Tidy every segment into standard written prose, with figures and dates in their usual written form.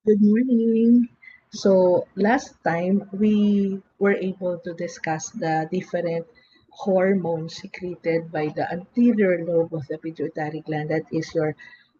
Good morning. So last time we were able to discuss the different hormones secreted by the anterior lobe of the pituitary gland. That is your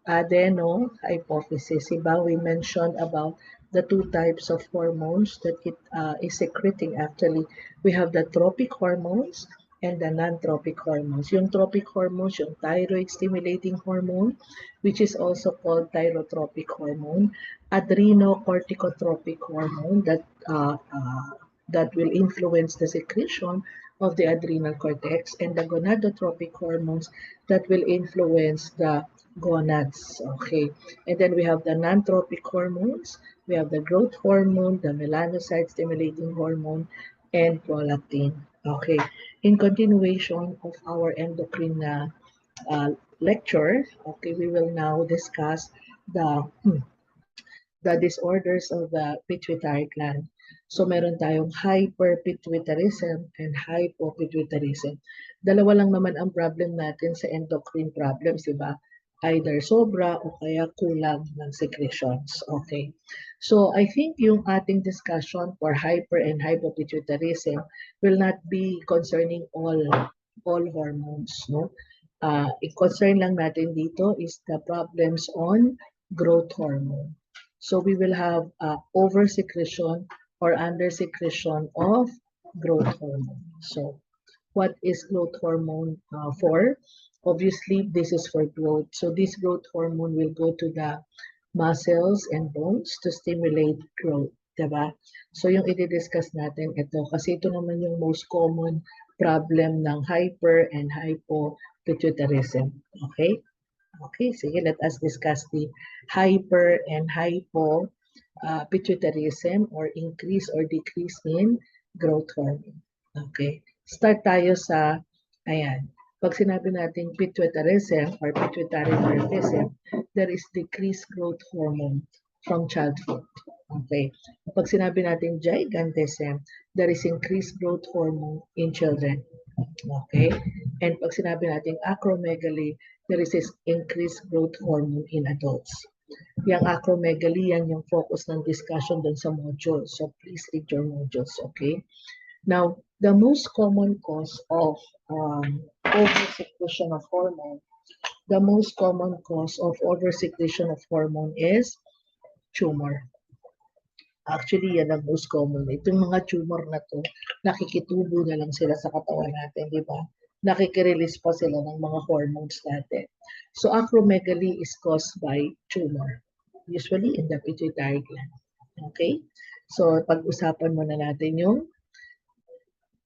adeno hypophysis. Iba, we mentioned about the two types of hormones that it is secreting actually. We have the tropic hormones and the non-tropic hormones. Yung tropic hormones, yung thyroid stimulating hormone, which is also called thyrotropic hormone, adrenocorticotropic hormone that will influence the secretion of the adrenal cortex, and the gonadotropic hormones that will influence the gonads. Okay, and then we have the non-tropic hormones. We have the growth hormone, the melanocyte stimulating hormone, and prolactin. Okay, in continuation of our endocrine uh, lecture, okay, we will now discuss the disorders of the pituitary gland. So meron tayong hyperpituitarism and hypopituitarism. Dalawa lang naman ang problem natin sa endocrine problems, di ba? Either sobra o kaya kulang ng secretions. Okay. So I think yung ating discussion for hyper and hypopituitarism will not be concerning all hormones, no? I-concern lang natin dito is the problems on growth hormone. So we will have over-secretion or under-secretion of growth hormone. So what is growth hormone for? Obviously, this is for growth. So this growth hormone will go to the muscles and bones to stimulate growth. Diba? So yung i-discuss natin ito kasi ito naman yung most common problem ng hyper and hypopituitarism. Okay? Okay, sige, let us discuss the hyper and hypo pituitarism or increase or decrease in growth hormone. Okay, start tayo sa, ayan, pag sinabi natin pituitarism or pituitary dwarfism, there is decreased growth hormone from childhood. Okay, pag sinabi natin gigantism, there is increased growth hormone in children. Okay, and pag sinabi natin acromegaly, there is increased growth hormone in adults. Yung acromegaly, yan yung focus ng discussion dun sa module. So please read your modules, okay? Now, the most common cause of oversecretion of hormone, the most common cause of oversecretion of hormone is tumor. Actually, yan ang most common. Itong mga tumor na to, nakikitubo na lang sila sa katawan natin, di ba? Nakikirelease pa sila ng mga hormones natin. So, acromegaly is caused by tumor, usually in the pituitary gland. Okay? So, pag-usapan muna natin yung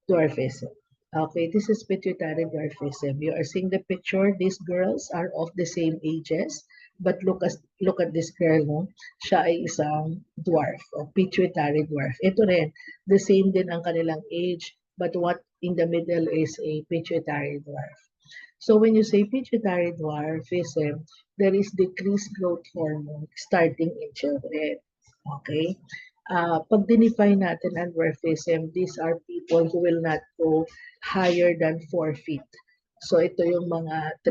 dwarfism. Okay, this is pituitary dwarfism. You are seeing the picture. These girls are of the same ages. But look at this girl, no? Siya ay isang dwarf o pituitary dwarf. Ito rin, the same din ang kanilang age, but what in the middle is a pituitary dwarf. So when you say pituitary dwarfism, there is decreased growth hormone starting in children. Okay? Pag dinefine natin ang dwarfism, these are people who will not go higher than 4 feet. So ito yung mga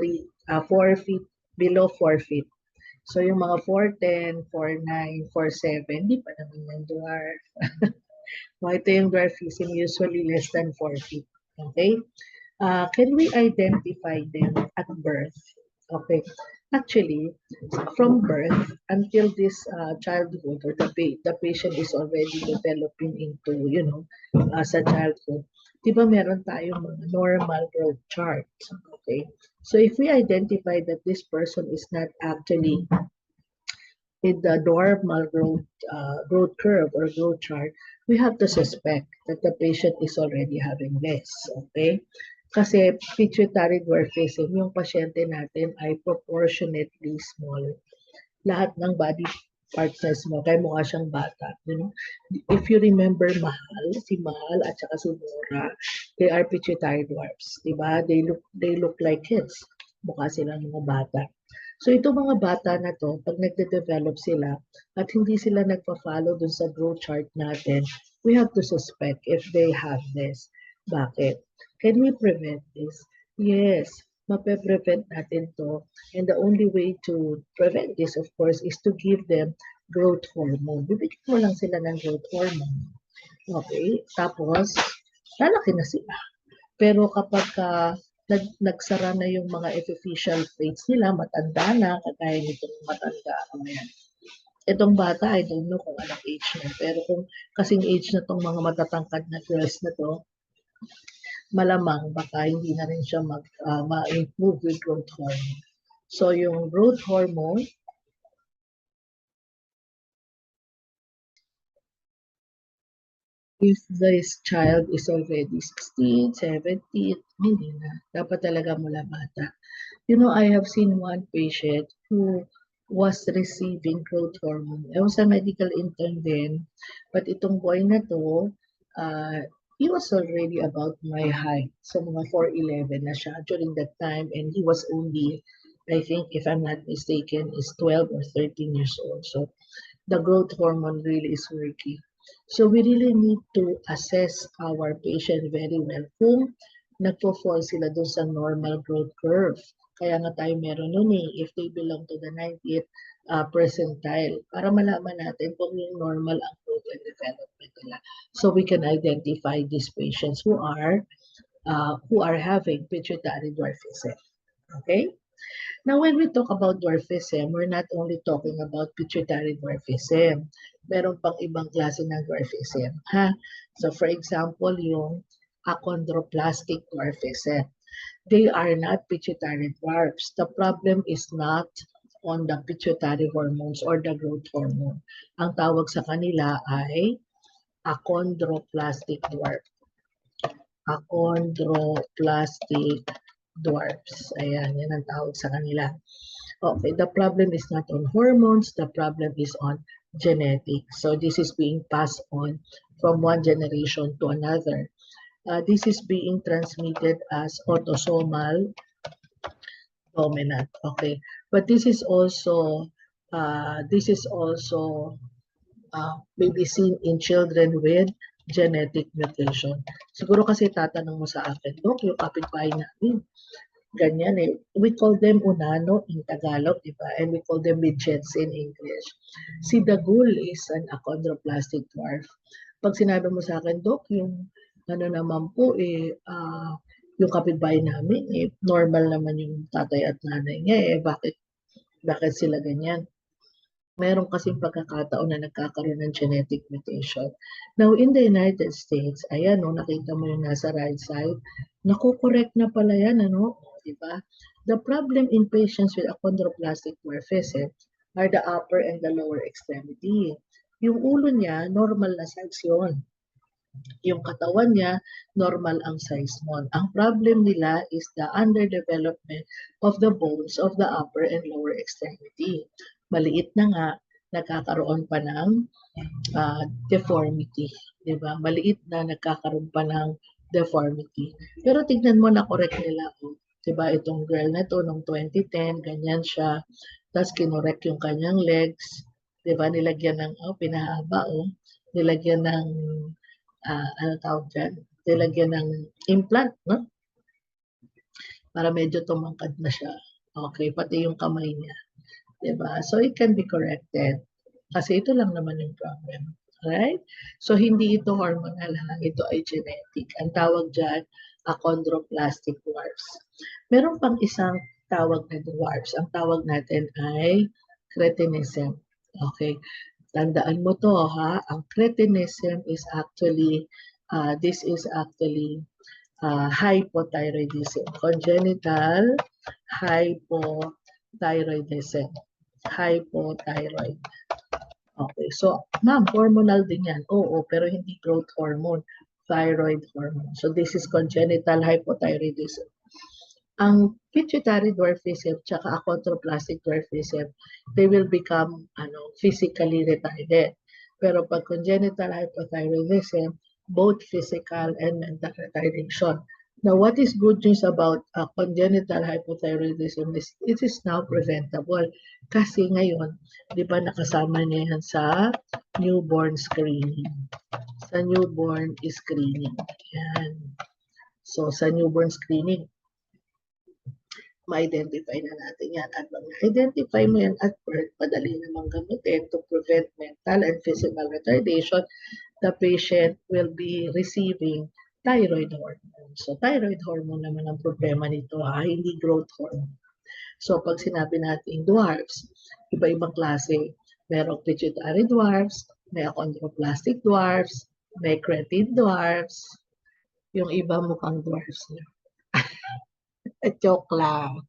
4 feet, below 4 feet. So yung mga 4'10", 4'9", 4'7", di pa naman yung dwarf. Ito yung dwarfism, usually less than 4 feet. Okay? Can we identify them at birth? Okay. Actually, from birth until this childhood or the patient is already developing into, as a childhood, di ba meron tayong mga normal growth chart? Okay. So if we identify that this person is not actually in the normal growth curve or growth chart, we have to suspect that the patient is already having less. Okay? Kasi pituitary dwarfism, yung pasyente natin ay proportionately small. Lahat ng body parts na small, kaya mukha siyang bata. You know? If you remember si Mahal at saka si Nora, they are pituitary dwarfs. Diba? They look like kids. Mukha silang mga bata. So itong mga bata na to, pag nagde-develop sila at hindi sila nagpa-follow dun sa growth chart natin, we have to suspect if they have this. Bakit? Can we prevent this? Yes, mape-prevent natin to. And the only way to prevent this, of course, is to give them growth hormone. Bibigyan mo lang sila ng growth hormone. Okay? Tapos, lalaki na sila. Pero kapag nagsara na yung mga epiphyseal plates nila, matanda na, kagaya nitong matanda. Ayan. Itong bata, I don't know kung anong age na. Pero kung kasing age na tong mga matatangkad na girls na to, malamang baka hindi na rin siya ma-improve with growth hormone. So, yung growth hormone, if this child is already 16, 17, hindi na. Dapat talaga mula bata. You know, I have seen one patient who was receiving growth hormone. I was a medical intern then, but itong boy na to, he was already about my height. So, mga 4'11 na siya during that time, and he was only, I think, if I'm not mistaken, is 12 or 13 years old. So, the growth hormone really is working. So we really need to assess our patient very well kung nagpo-fall sila doon sa normal growth curve. Kaya nga tayo meron nun if they belong to the 90th percentile, para malaman natin kung yung normal ang growth and development nila. So we can identify these patients who are having pituitary dwarfism. Okay? Now, when we talk about dwarfism, we're not only talking about pituitary dwarfism. Meron pang ibang klase ng dwarfism. Ha? So, for example, yung achondroplastic dwarfism. They are not pituitary dwarfs. The problem is not on the pituitary hormones or the growth hormone. Ang tawag sa kanila ay achondroplastic dwarf. Achondroplastic dwarfs. Ayan, yan ang tawag sa kanila. Okay, the problem is not on hormones, the problem is on genetics. So this is being passed on from one generation to another. This is being transmitted as autosomal dominant. Okay, but this is also maybe seen in children with genetic mutation. Siguro kasi tatanong mo sa akin, Dok, yung kapitbahay namin, ganyan eh. We call them unano in Tagalog, di ba? And we call them midgets in English. Si Dagul is an achondroplastic dwarf. Pag sinabi mo sa akin, Dok, yung ano naman po yung kapitbahay namin normal naman yung tatay at nanay niya bakit sila ganyan? Meron kasing pagkakataon na nagkakaroon ng genetic mutation. Now, in the United States, ayan, nakita mo yung nasa right side, nakokorek na pala yan, diba? The problem in patients with achondroplastic dwarfism are the upper and the lower extremity. Yung ulo niya, normal na size yun. Yung katawan niya, normal ang size mo. Ang problem nila is the underdevelopment of the bones of the upper and lower extremity. Maliit na nga, nagkakaroon pa ng deformity. Diba? Maliit na nagkakaroon pa ng deformity. Pero tignan mo na correct nila. Diba? Itong girl na to, noong 2010, ganyan siya. Tapos kinorek yung kanyang legs. Diba? Nilagyan ng, pinahaba. Nilagyan ng ano tawag dyan? Nilagyan ng implant, no? Para medyo tumangkad na siya. Okay, pati yung kamay niya. Diba? So, it can be corrected. Kasi ito lang naman yung problem. Alright? So, hindi ito hormonal, ha? Ito ay genetic. Ang tawag dyan, achondroplastic dwarfs. Meron pang isang tawag na dwarfs. Ang tawag natin ay cretinism. Okay? Tandaan mo to, ha? Ang cretinism is actually, this is actually hypothyroidism. Congenital hypothyroidism. Hypothyroid. Okay, so ma'am, hormonal din yan. Oo, pero hindi growth hormone, thyroid hormone. So this is congenital hypothyroidism. Ang pituitary dwarfism tsaka achondroplastic dwarfism, they will become physically retarded. Pero pag congenital hypothyroidism, both physical and mental retardation. Now, what is good news about congenital hypothyroidism is it is now preventable. Kasi ngayon, di ba nakasama niya yan sa newborn screening. Sa newborn screening. Yan. So, sa newborn screening, ma-identify na natin yan. At pag na-identify mo yan at birth, madali namang gamutin to prevent mental and physical retardation. The patient will be receiving thyroid hormone. So, thyroid hormone naman ang problema nito, hindi growth hormone. So, pag sinabi natin dwarfs, iba-ibang klase. Merong pituitary dwarfs, may achondroplastic dwarfs, may creatine dwarfs, yung iba mukhang dwarfs na. Joke lang.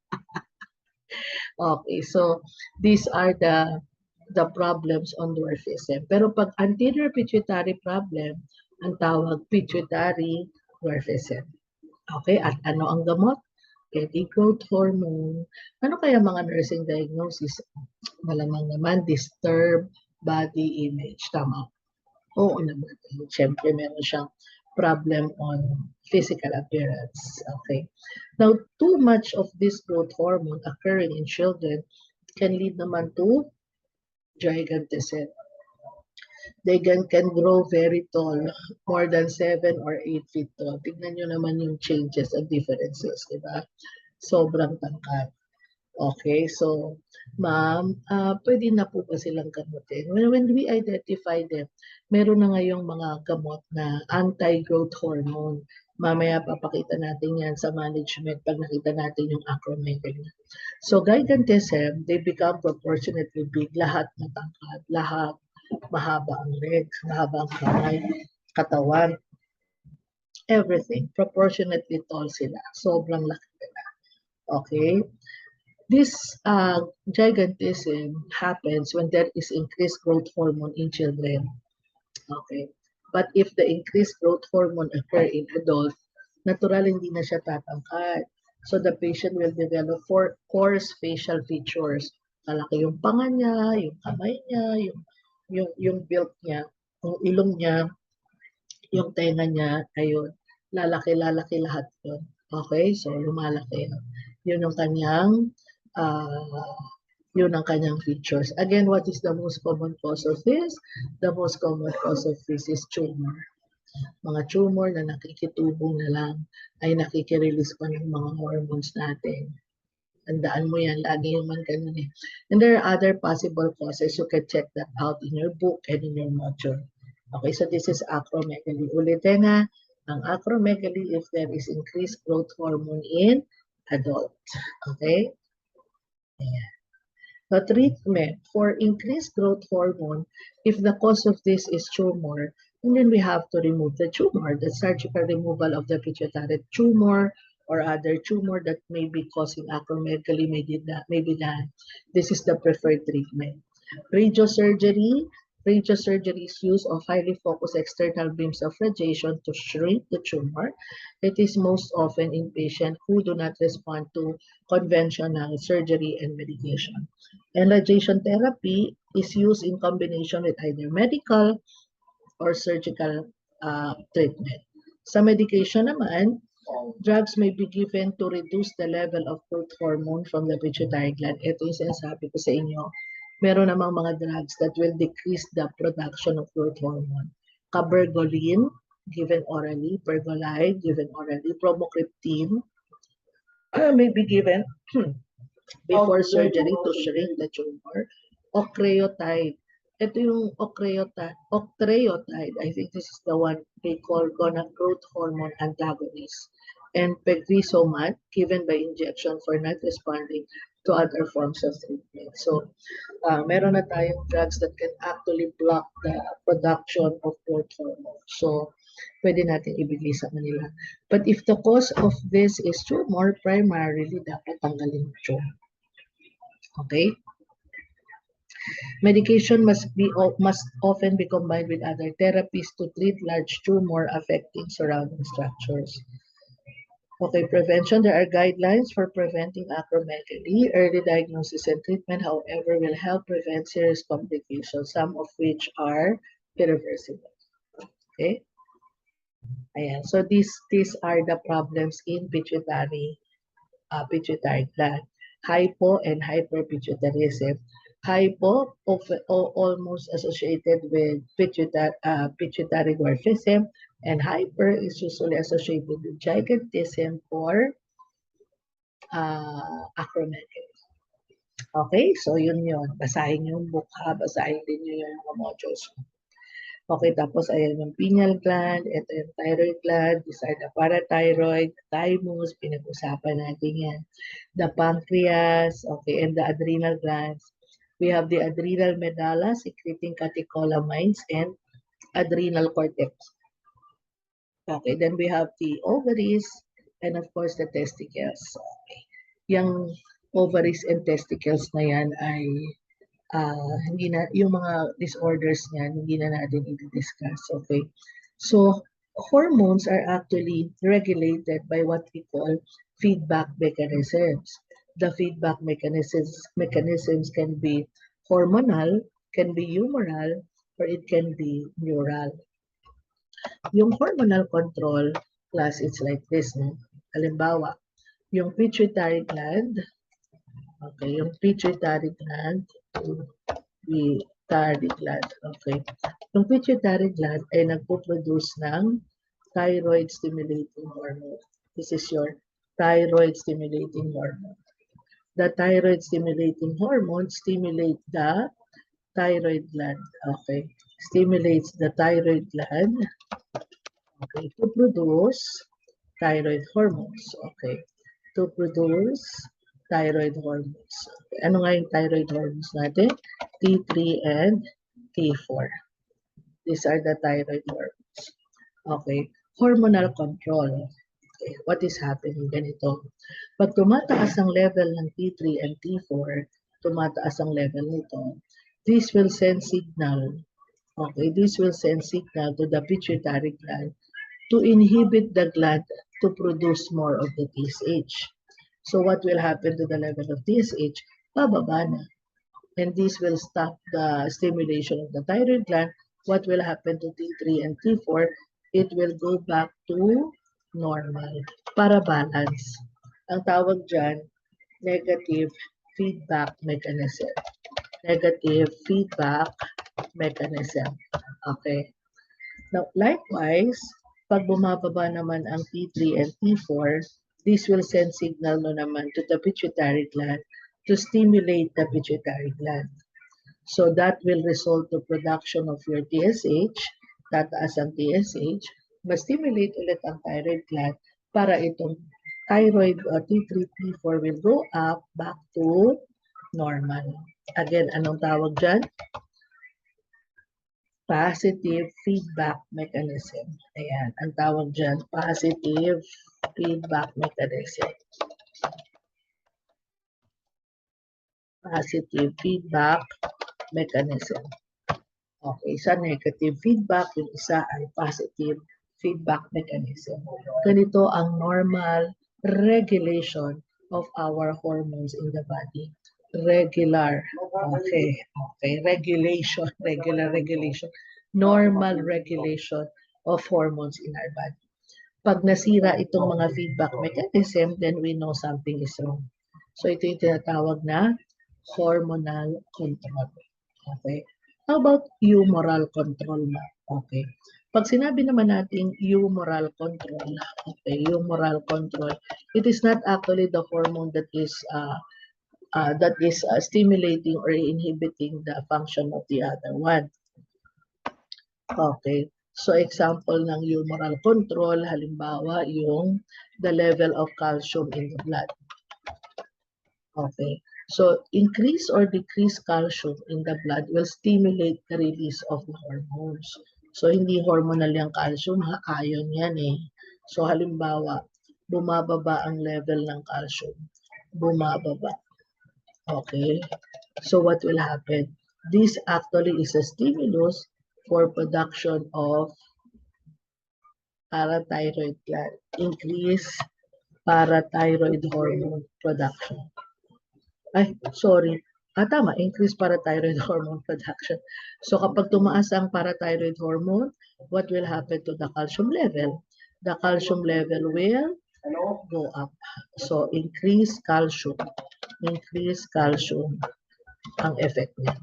Okay, so these are the problems on dwarfism. Pero pag anterior pituitary problem, ang tawag pituitary dwarfism. Okay, at ano ang gamot? Steady growth hormone. Ano kaya mga nursing diagnosis? Malamang naman, disturbed body image. Tama. Oo naman. Siyempre, meron siyang problem on physical appearance. Okay. Now, too much of this growth hormone occurring in children can lead naman to gigantism. They can grow very tall, more than 7 or 8 feet tall. Tignan nyo naman yung changes and differences, di ba? Sobrang tangkad. Okay, so ma'am, pwede na po ba silang gamutin? When we identify them, meron na ngayong mga gamot na anti-growth hormone. Mamaya papakita natin yan sa management pag nakita natin yung acromegaly. So gigantism, they become proportionately big. Lahat matangkad, lahat mahaba ang legs, mahaba ang kamay, katawan, everything. Proportionately tall sila. Sobrang laki nila. Okay? This gigantism happens when there is increased growth hormone in children. Okay. But if the increased growth hormone occur in adults, natural hindi na siya tatangkad. So the patient will develop coarse facial features. Malaki yung panga niya, yung kamay niya, yung build niya, yung ilong niya, yung tenga niya, ayun. Lalaki lahat yun. Okay? So lumalaki yun. Yun yung kanyang yun ang kanyang features. Again, what is the most common cause of this? The most common cause of this is tumor. Mga tumor na nakikitubong na lang ay nakikirelease pa ng mga hormones natin. Tandaan mo yan, lagi naman ganun eh. And there are other possible causes. You can check that out in your book and in your module. Okay, so this is acromegaly. Ulitin na, ang acromegaly if there is increased growth hormone in adult. Okay? Ayan. The treatment for increased growth hormone, if the cause of this is tumor, and then we have to remove the tumor, the surgical removal of the pituitary tumor or other tumor that may be causing acromegaly, maybe not. This is the preferred treatment. Radiosurgery is use of highly focused external beams of radiation to shrink the tumor. It is most often in patients who do not respond to conventional surgery and medication. And radiation therapy is used in combination with either medical or surgical treatment. Sa medication naman, drugs may be given to reduce the level of growth hormone from the pituitary gland. Ito yung sinasabi ko sa inyo. Meron namang mga drugs that will decrease the production of growth hormone. Cabergoline, given orally, pergolide, given orally, bromocriptine, may be given before surgery to shrink the tumor. Octreotide. Ito yung octreotide. I think this is the one they call growth hormone antagonist. And peglisomat, given by injection for not responding to other forms of treatment. So, meron na tayong drugs that can actually block the production of growth hormone. So, pwede natin ibigay sa kanila. But if the cause of this is tumor, primarily dapat tanggalin yung tumor. Okay? Medication must often be combined with other therapies to treat large tumor affecting surrounding structures. Okay, prevention. There are guidelines for preventing acromegaly. Early diagnosis and treatment, however, will help prevent serious complications, some of which are irreversible. Okay? Ayan. So these are the problems in pituitary gland. Hypo and hyperpituitarism. Hypo, almost associated with pituitary dwarfism, and hyper is usually associated with gigantism or acromegaly. Okay, so yun. Basahin yung book ha, basahin din nyo yung mga modules. Okay, tapos ayan yung pineal gland, ito yung thyroid gland, these are the parathyroid, thymus, pinag-usapan natin yan. The pancreas, okay, and the adrenal glands. We have the adrenal medulla secreting catecholamines and adrenal cortex. Okay, then we have the ovaries and of course the testicles. Okay. Yung ovaries and testicles na yan ay hindi na, yung mga disorders niyan, hindi na natin i-discuss. Okay. So, hormones are actually regulated by what we call feedback mechanisms. The feedback mechanisms can be hormonal, can be humoral, or it can be neural. Yung hormonal control class, it's like this, no? Halimbawa, yung pituitary gland, okay, yung pituitary gland, okay. Yung pituitary gland ay nagpo-produce ng thyroid stimulating hormone. This is your thyroid stimulating hormone. The thyroid stimulating hormone stimulates the thyroid gland. Okay. Stimulates the thyroid gland, okay, to produce thyroid hormones. Okay. To produce thyroid hormones. Okay. Ano nga yung thyroid hormones natin? T3 and T4. These are the thyroid hormones. Okay. Hormonal control. Okay. What is happening? Ganito. Pag tumataas ang level ng T3 and T4, tumataas ang level nito, this will send signal. Okay. This will send signal to the pituitary gland to inhibit the gland to produce more of the TSH. So what will happen to the level of TSH? Bababa na. And this will stop the stimulation of the thyroid gland. What will happen to T3 and T4? It will go back to normal para balance. Ang tawag dyan, negative feedback mechanism. Negative feedback mechanism. Okay. Now, likewise, pag bumababa naman ang T3 and T4, this will send signal no naman to the pituitary gland to stimulate the pituitary gland. So that will result to production of your TSH, tataas ang TSH, ma-stimulate ulit ang thyroid gland para itong thyroid T3, T4 will go up back to normal. Again, anong tawag dyan? Positive feedback mechanism. Ayan, ang tawag dyan, positive feedback mechanism. Positive feedback mechanism. Okay, sa negative feedback, yung isa ay positive feedback mechanism. Ganito ang normal regulation of our hormones in the body. Regular. Okay. Regulation. Regular regulation. Normal regulation of hormones in our body. Pag nasira itong mga feedback mechanism, then we know something is wrong. So ito yung tinatawag na hormonal control. Okay. How about humoral control na? Okay. Pag sinabi naman natin humoral control, okay, humoral control, it is not actually the hormone that is stimulating or inhibiting the function of the other one. Okay. So example ng humoral control, halimbawa yung the level of calcium in the blood. Okay. So increase or decrease calcium in the blood will stimulate the release of the hormones. So hindi hormonal yung calcium, ion yan eh. So halimbawa, bumababa ang level ng calcium. Bumababa. Okay. So what will happen? This actually is a stimulus for production of parathyroid gland. Increase parathyroid hormone production. Tama, increase parathyroid hormone production. So kapag tumaas ang parathyroid hormone, what will happen to the calcium level? The calcium level will go up. So increase calcium. Increase calcium ang effect niya.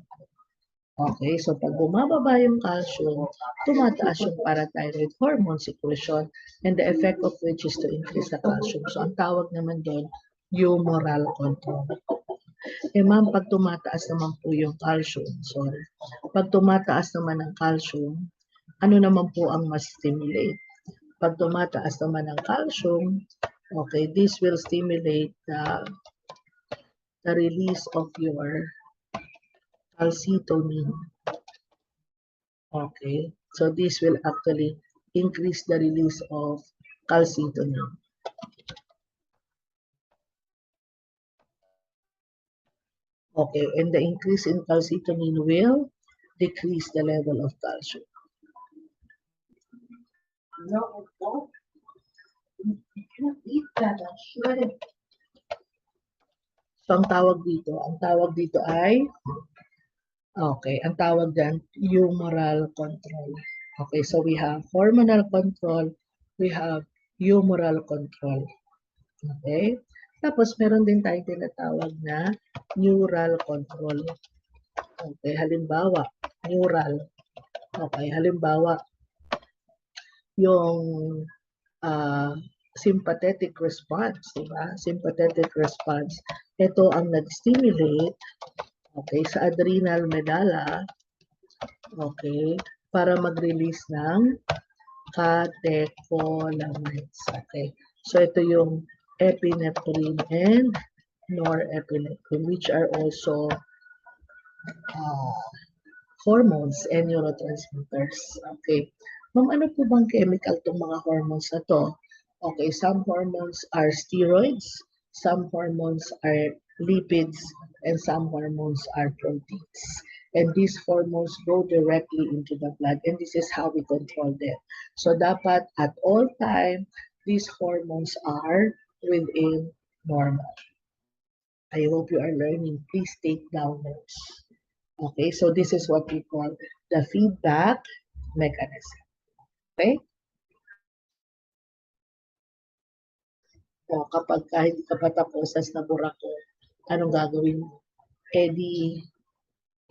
Okay, so pag bumababa yung calcium, tumataas yung parathyroid hormone secretion and the effect of which is to increase the calcium. So ang tawag naman doon, humoral control. Eh ma'am, pag tumataas naman po yung calcium, sorry. Pag tumataas naman ang calcium, ano naman po ang mas stimulate? Pag tumataas naman ang calcium, okay, this will stimulate the release of your calcitonin. Okay, so this will actually increase the release of calcitonin. Okay, and the increase in calcitonin will decrease the level of calcium. No, no. You can't eat that. That's shredded. So ang tawag dito ay, okay, ang tawag dyan, humoral control. Okay, so we have hormonal control, we have humoral control. Okay? Tapos meron din tayong tinatawag na neural control. Okay, halimbawa, neural. Okay, halimbawa, yung sympathetic response, diba? Sympathetic response. Ito ang nag-stimulate, okay, sa adrenal medulla, okay, para mag-release ng catecholamines. Okay, so ito yung epinephrine and norepinephrine, which are also hormones and neurotransmitters. Okay. Ma'am, ano po bang chemical itong mga hormones na to? Okay, some hormones are steroids, some hormones are lipids, and some hormones are proteins. And these hormones go directly into the blood, and this is how we control them. So dapat at all time, these hormones are within normal. I hope you are learning. Please take down notes. Okay, so this is what we call the feedback mechanism. Okay? O kapag hindi ka pa tapos sa nabura ko, anong gagawin mo? Eh di,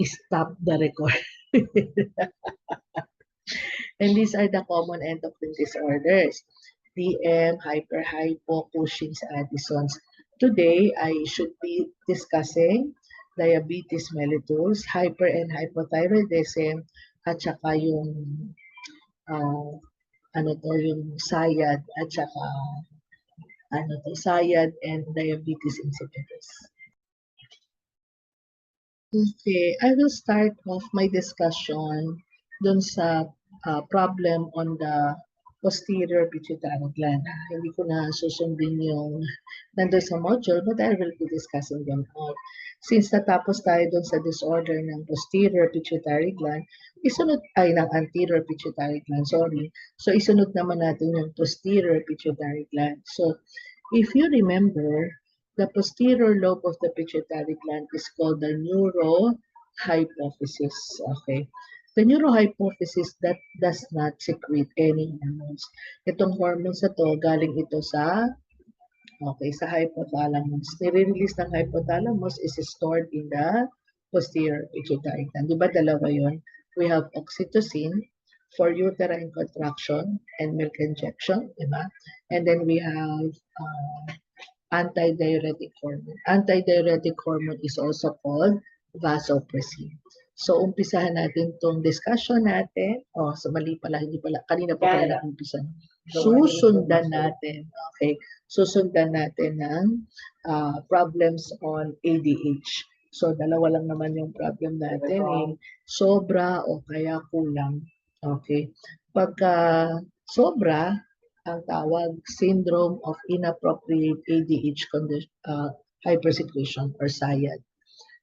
stop the record. And these are the common endocrine disorders. DM, hyper-hypo, Cushing's, Addison's. Today, I should be discussing diabetes mellitus, hyper and hypothyroidism, at saka yung yung SIAD, at saka SIAD and diabetes insipidus. Okay, I will start off my discussion dun sa problem on the posterior pituitary gland. Hindi ko na susundin yung nandun sa module, but I will be discussing them all. Since natapos tayo dun sa disorder ng posterior pituitary gland, ng anterior pituitary gland, sorry. So, isunod naman natin yung posterior pituitary gland. So, if you remember, the posterior lobe of the pituitary gland is called the neurohypophysis. Okay. The neurohypophysis that does not secrete any hormones. Itong hormones na to, galing ito sa hypothalamus. Nire-release ng hypothalamus is stored in the posterior pituitary gland. Di ba dalawa yun? We have oxytocin for uterine contraction and milk injection, di ba? And then we have antidiuretic hormone. Antidiuretic hormone is also called vasopressin. So, umpisahan natin itong discussion natin. So mali pala, hindi pala. Kanina pa pala umpisa. Susundan natin. Okay. Susundan natin ng problems on ADH. So, dalawa lang naman yung problem natin. Sobra o kaya kulang. Okay. Pagka sobra, ang tawag syndrome of inappropriate ADH hypersecretion or SIAD.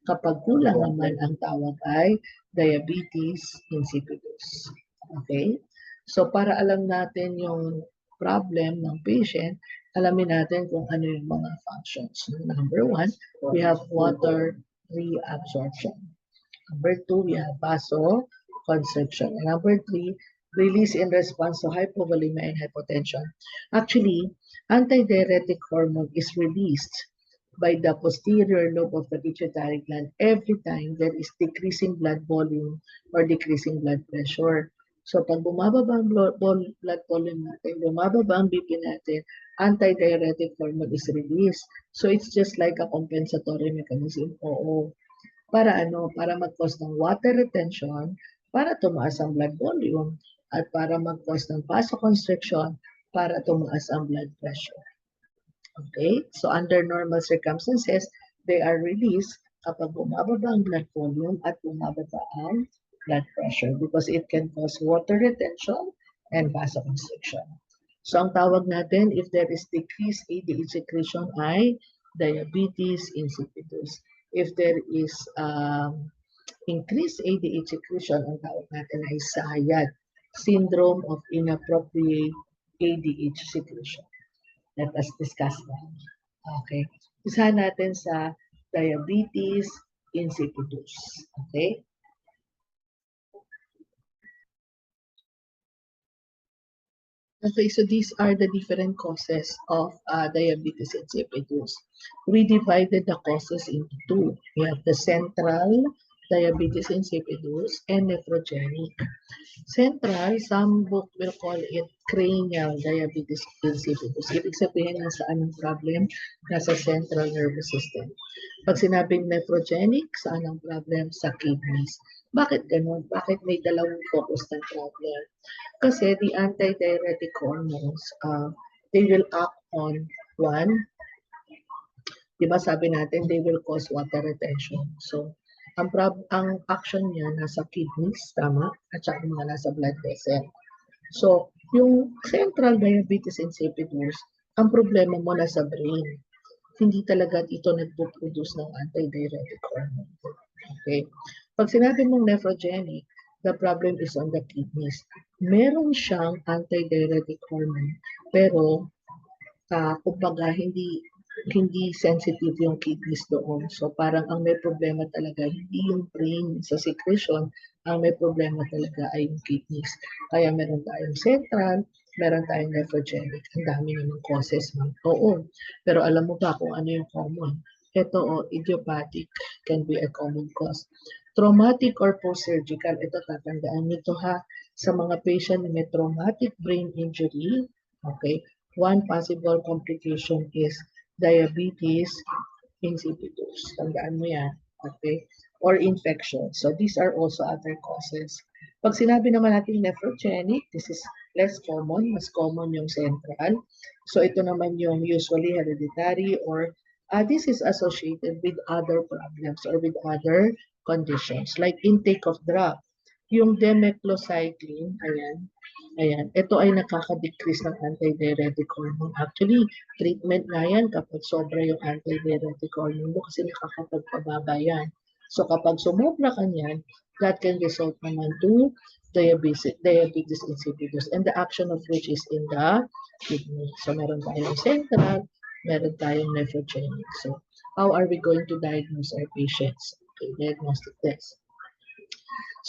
Kapag kulang naman, ang tawag ay diabetes insipidus. Okay? So para alam natin yung problem ng patient, alamin natin kung ano yung mga functions. Number 1, we have water reabsorption. Number 2, we have vasoconstriction. And number 3, release in response to hypovolemia and hypotension. Actually, antidiuretic hormone is released by the posterior lobe of the pituitary gland every time there is decreasing blood volume or decreasing blood pressure. So pag bumababa ang blood volume natin, bumababa ang BP natin, antidiuretic hormone is released. So it's just like a compensatory mechanism. Oo. Para ano? Para mag-cause ng water retention, para tumaas ang blood volume, at para mag-cause ng vasoconstriction, para tumaas ang blood pressure. Okay? So under normal circumstances, they are released kapag bumababa ang blood volume at bumababa ang blood pressure because it can cause water retention and vasoconstriction. So ang tawag natin, if there is decreased ADH secretion ay diabetes insipidus. If there is increased ADH secretion, ang tawag natin ay SIAD, Syndrome of Inappropriate ADH Secretion. Let us discuss that. Okay. Isa natin sa diabetes insipidus. Okay. Okay, so these are the different causes of diabetes insipidus. We divided the causes into two. We have the central diabetes insipidus and nephrogenic. Central, some book will call it cranial diabetes insipidus. Ibig sabihin na saan ang problem? Nasa central nervous system. Pag sinabing nephrogenic, saan ang problem? Sa kidneys. Bakit ganun? Bakit may dalawang focus ng problem? Kasi the antidiuretic hormones, they will act on one, di ba sabi natin, they will cause water retention. So, ang action niya nasa kidneys, tama? At saka mga nasa blood vessel. So, yung central diabetes insipidus, ang problema mo nasa brain. Hindi talaga ito nagpo-produce ng antidiuretic hormone. Okay? Pag sinabi mong nephrogenic, the problem is on the kidneys. Meron siyang antidiuretic hormone, pero kumbaga hindi sensitive yung kidneys doon. So parang ang may problema talaga, hindi yung brain sa secretion, ang may problema talaga ay yung kidneys. Kaya meron tayong central, meron tayong nephrogenic. Ang dami namang causes, ma'am. Oo. Pero alam mo ba kung ano yung common? Ito, idiopathic can be a common cause. Traumatic or post-surgical, ito tatandaan nito ha, sa mga patient na may traumatic brain injury, okay, one possible complication is diabetes insipidus. Tandaan mo yan, okay, or infection. So these are also other causes. Pag sinabi naman natin nephrogenic, this is less common, mas common yung central. So ito naman yung usually hereditary or this is associated with other problems or with other conditions like intake of drug. Yung demeclocycline, ayan, ito ay nakaka-decrease ng antidiuretic hormone. Actually, treatment nga yan kapag sobra yung antidiuretic hormone mo kasi nakakapagpababa yan. So kapag sumobra ka niyan, that can result naman to diabetes insipidus and the action of which is in the kidney. So meron tayong central, meron tayong nephrogenic. So how are we going to diagnose our patients? Okay, diagnostic test.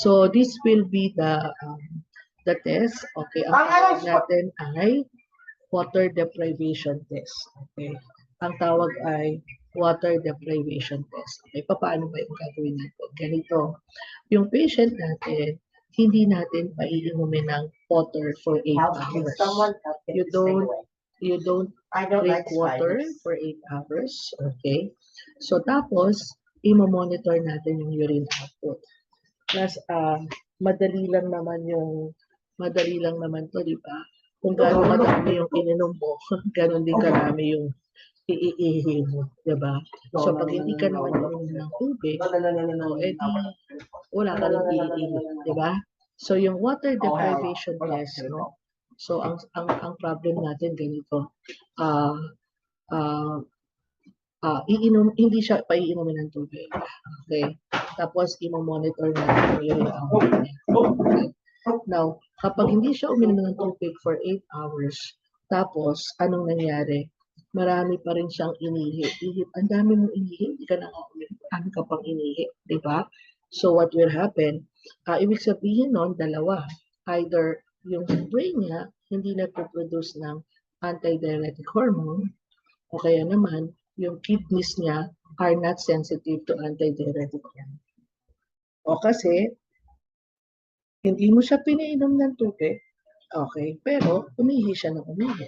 So this will be the test. Okay, ang tawag natin ay water deprivation test. Okay, ang tawag ay water deprivation test. Okay, paano ba yung gagawin natin? Ganito, yung patient natin, hindi natin paiinumin ng water for 8 hours. You don't drink water for 8 hours. Okay, so tapos, i-monitor natin yung urine output. Plus, madali lang naman to, di ba? Kung gano'n kadami yung ininom mo, gano'n din karami yung iiihi mo, di ba? So, pag hindi ka naman inom ng tubig, edi wala ka rin iiihi, di ba? So, yung water deprivation test, no? So, ang problem natin ganito, hindi siya paiinumin ng tubig. Okay? Tapos, i-monitor natin yung output niya. Okay? Now, kapag hindi siya uminom ng tubig for 8 hours, tapos, anong nangyari? Marami pa rin siyang inihi. Ang dami mong inihi, hindi ka na uminom. Ano ka pang inihi, di ba? So, what will happen? Ibig sabihin nun, dalawa. Either yung brain niya, hindi nagpo-produce ng antidiuretic hormone, o kaya naman, yung kidneys niya are not sensitive to antidiuretic hormone. O kasi, Hindi mo siya pinainom ng tubig, okay, pero umihi siya ng umihi.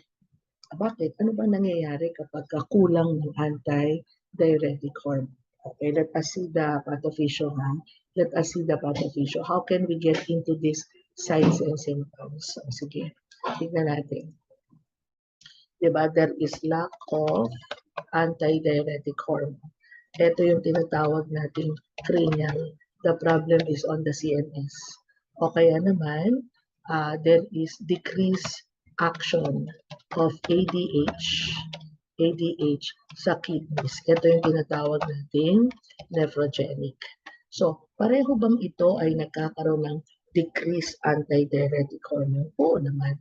Bakit? Ano ba nangyayari kapag kulang ng anti-diuretic hormone? Okay, let us see the pathophysiology. Let us see the pathophysiology. How can we get into these signs and symptoms? So, sige, tignan natin. Diba? There is lack of anti-diuretic hormone. Ito yung tinatawag nating cranial. The problem is on the CNS. O kaya naman, there is decreased action of ADH sa kidneys. Ito yung tinatawag nating nephrogenic. So, pareho bang ito ay nagkakaroon ng decreased anti-diuretic hormone? Oo naman.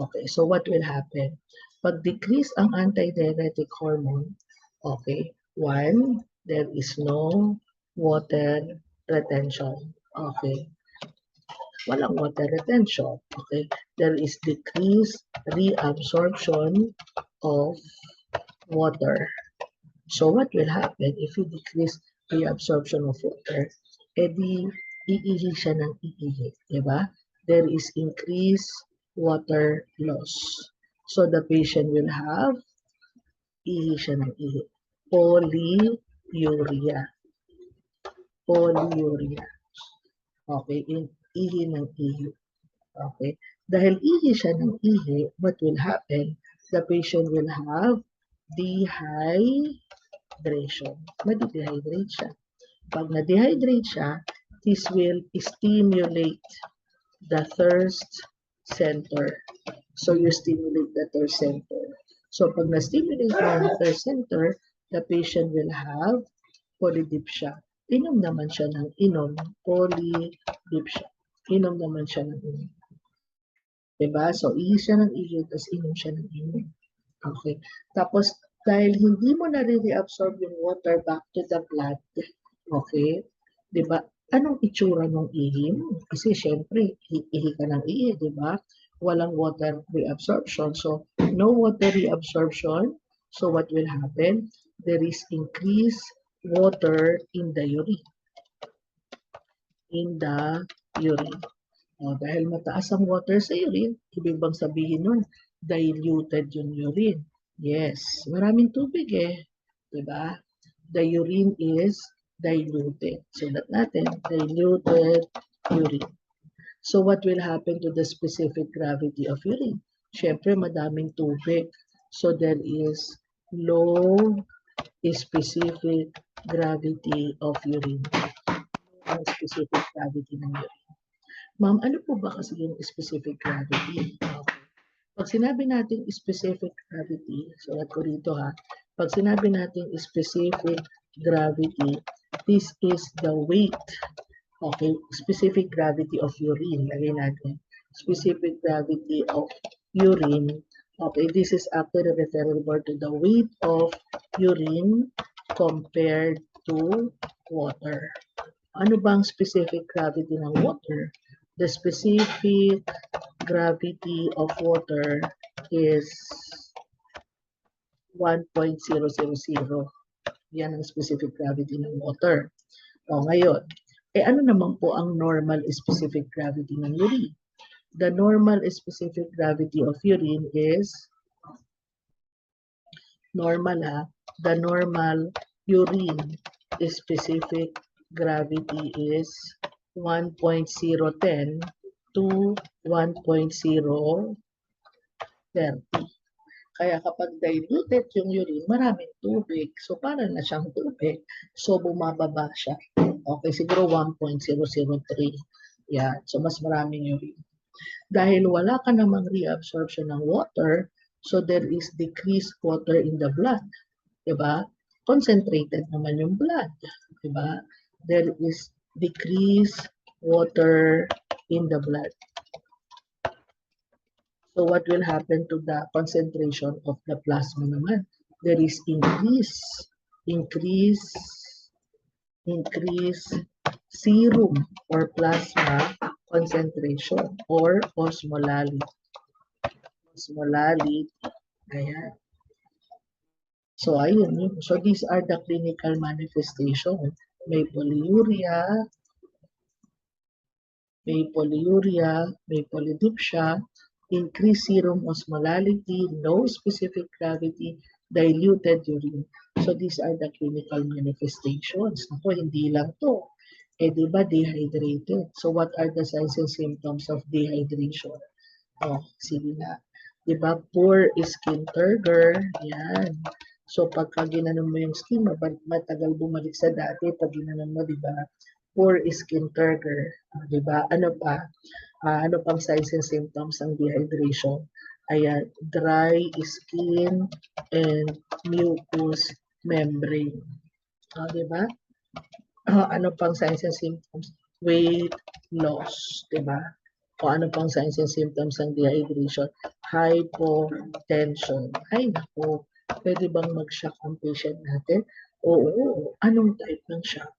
Okay, so what will happen? Pag decrease ang anti-diuretic hormone, okay, one, there is no water retention. Okay, walang water retention. Okay, there is decreased reabsorption of water. So what will happen if you decrease reabsorption of water? Edi iihi siya ng iihi, di ba? There is increased water loss. So the patient will have ihi siya ng ihi. Polyuria. Polyuria. Okay, ihi ng ihi. Okay. Dahil ihi siya ng ihi, what will happen? The patient will have dehydration. Madi-dehydrate siya. Pag na-dehydrate siya, this will stimulate the thirst center. So you stimulate the thirst center. So pag na-stimulate mo yung thirst center, the patient will have polydipsia. Inom naman siya ng inom, polydipsia. Inom naman siya ng inom. Diba? So, ihi siya ng ihi, tapos inom siya ng inom. Okay. Tapos, dahil hindi mo na-reabsorb yung water back to the blood, okay, diba? Anong itsura ng ihi mo? Kasi, syempre, ihi ka ng ihi, diba? Walang water reabsorption. So, no water reabsorption. So, what will happen? There is increased water in the urine. In the urine. O, dahil mataas ang water sa urine, ibig bang sabihin nun, diluted yung urine. Yes, maraming tubig eh. Diba? The urine is diluted. Sulat natin, diluted urine. So what will happen to the specific gravity of urine? Siyempre, madaming tubig. So there is low specific gravity of urine. Low specific gravity ng urine. Ma'am, ano po ba kasi yung specific gravity? Okay. Pag sinabi natin specific gravity, sulat ko rito ha, pag sinabi natin specific gravity, this is the weight, okay, specific gravity of urine, lagay natin, specific gravity of urine, okay, this is actually referable to the weight of urine compared to water. Ano bang specific gravity ng water? The specific gravity of water is 1.000. Yan ang specific gravity ng water. O ngayon, ano naman po ang normal specific gravity ng urine? The normal specific gravity of urine is normal the normal urine specific gravity is 1.010 to 1.030. Kaya kapag diluted yung urine, maraming tubig. So, para na siyang tubig. So, bumababa siya. Okay, siguro 1.003. Yan. So, mas maraming urine. Dahil wala ka namang reabsorption ng water, so there is decreased water in the blood. Diba? Concentrated naman yung blood. Diba? There is decreased water in the blood. So what will happen to the concentration of the plasma naman? There is increase serum or plasma concentration or osmolality. Osmolality. Ayan. So, ayun. So, these are the clinical manifestations. May polyuria, may polyuria, may polydipsia, increased serum osmolality, low specific gravity, diluted urine. So these are the clinical manifestations. Ako, hindi lang to. Eh, di ba, dehydrated. So what are the signs and symptoms of dehydration? Oh, sige na. Di ba, poor skin turgor. Yan. So pagka ginanon mo yung skin, matagal bumalik sa dati. Pag ginanon mo, di ba, poor skin turgor. Di ba? Ano pa? Ano pang signs and symptoms ng dehydration? Ayan, dry skin and mucous membrane. Di ba? Ano pang signs and symptoms? Weight loss, di ba? O ano pang signs and symptoms ng dehydration? Hypotension. Ay, naku, pwede bang mag-shock ang patient natin? Oo, anong type ng shock?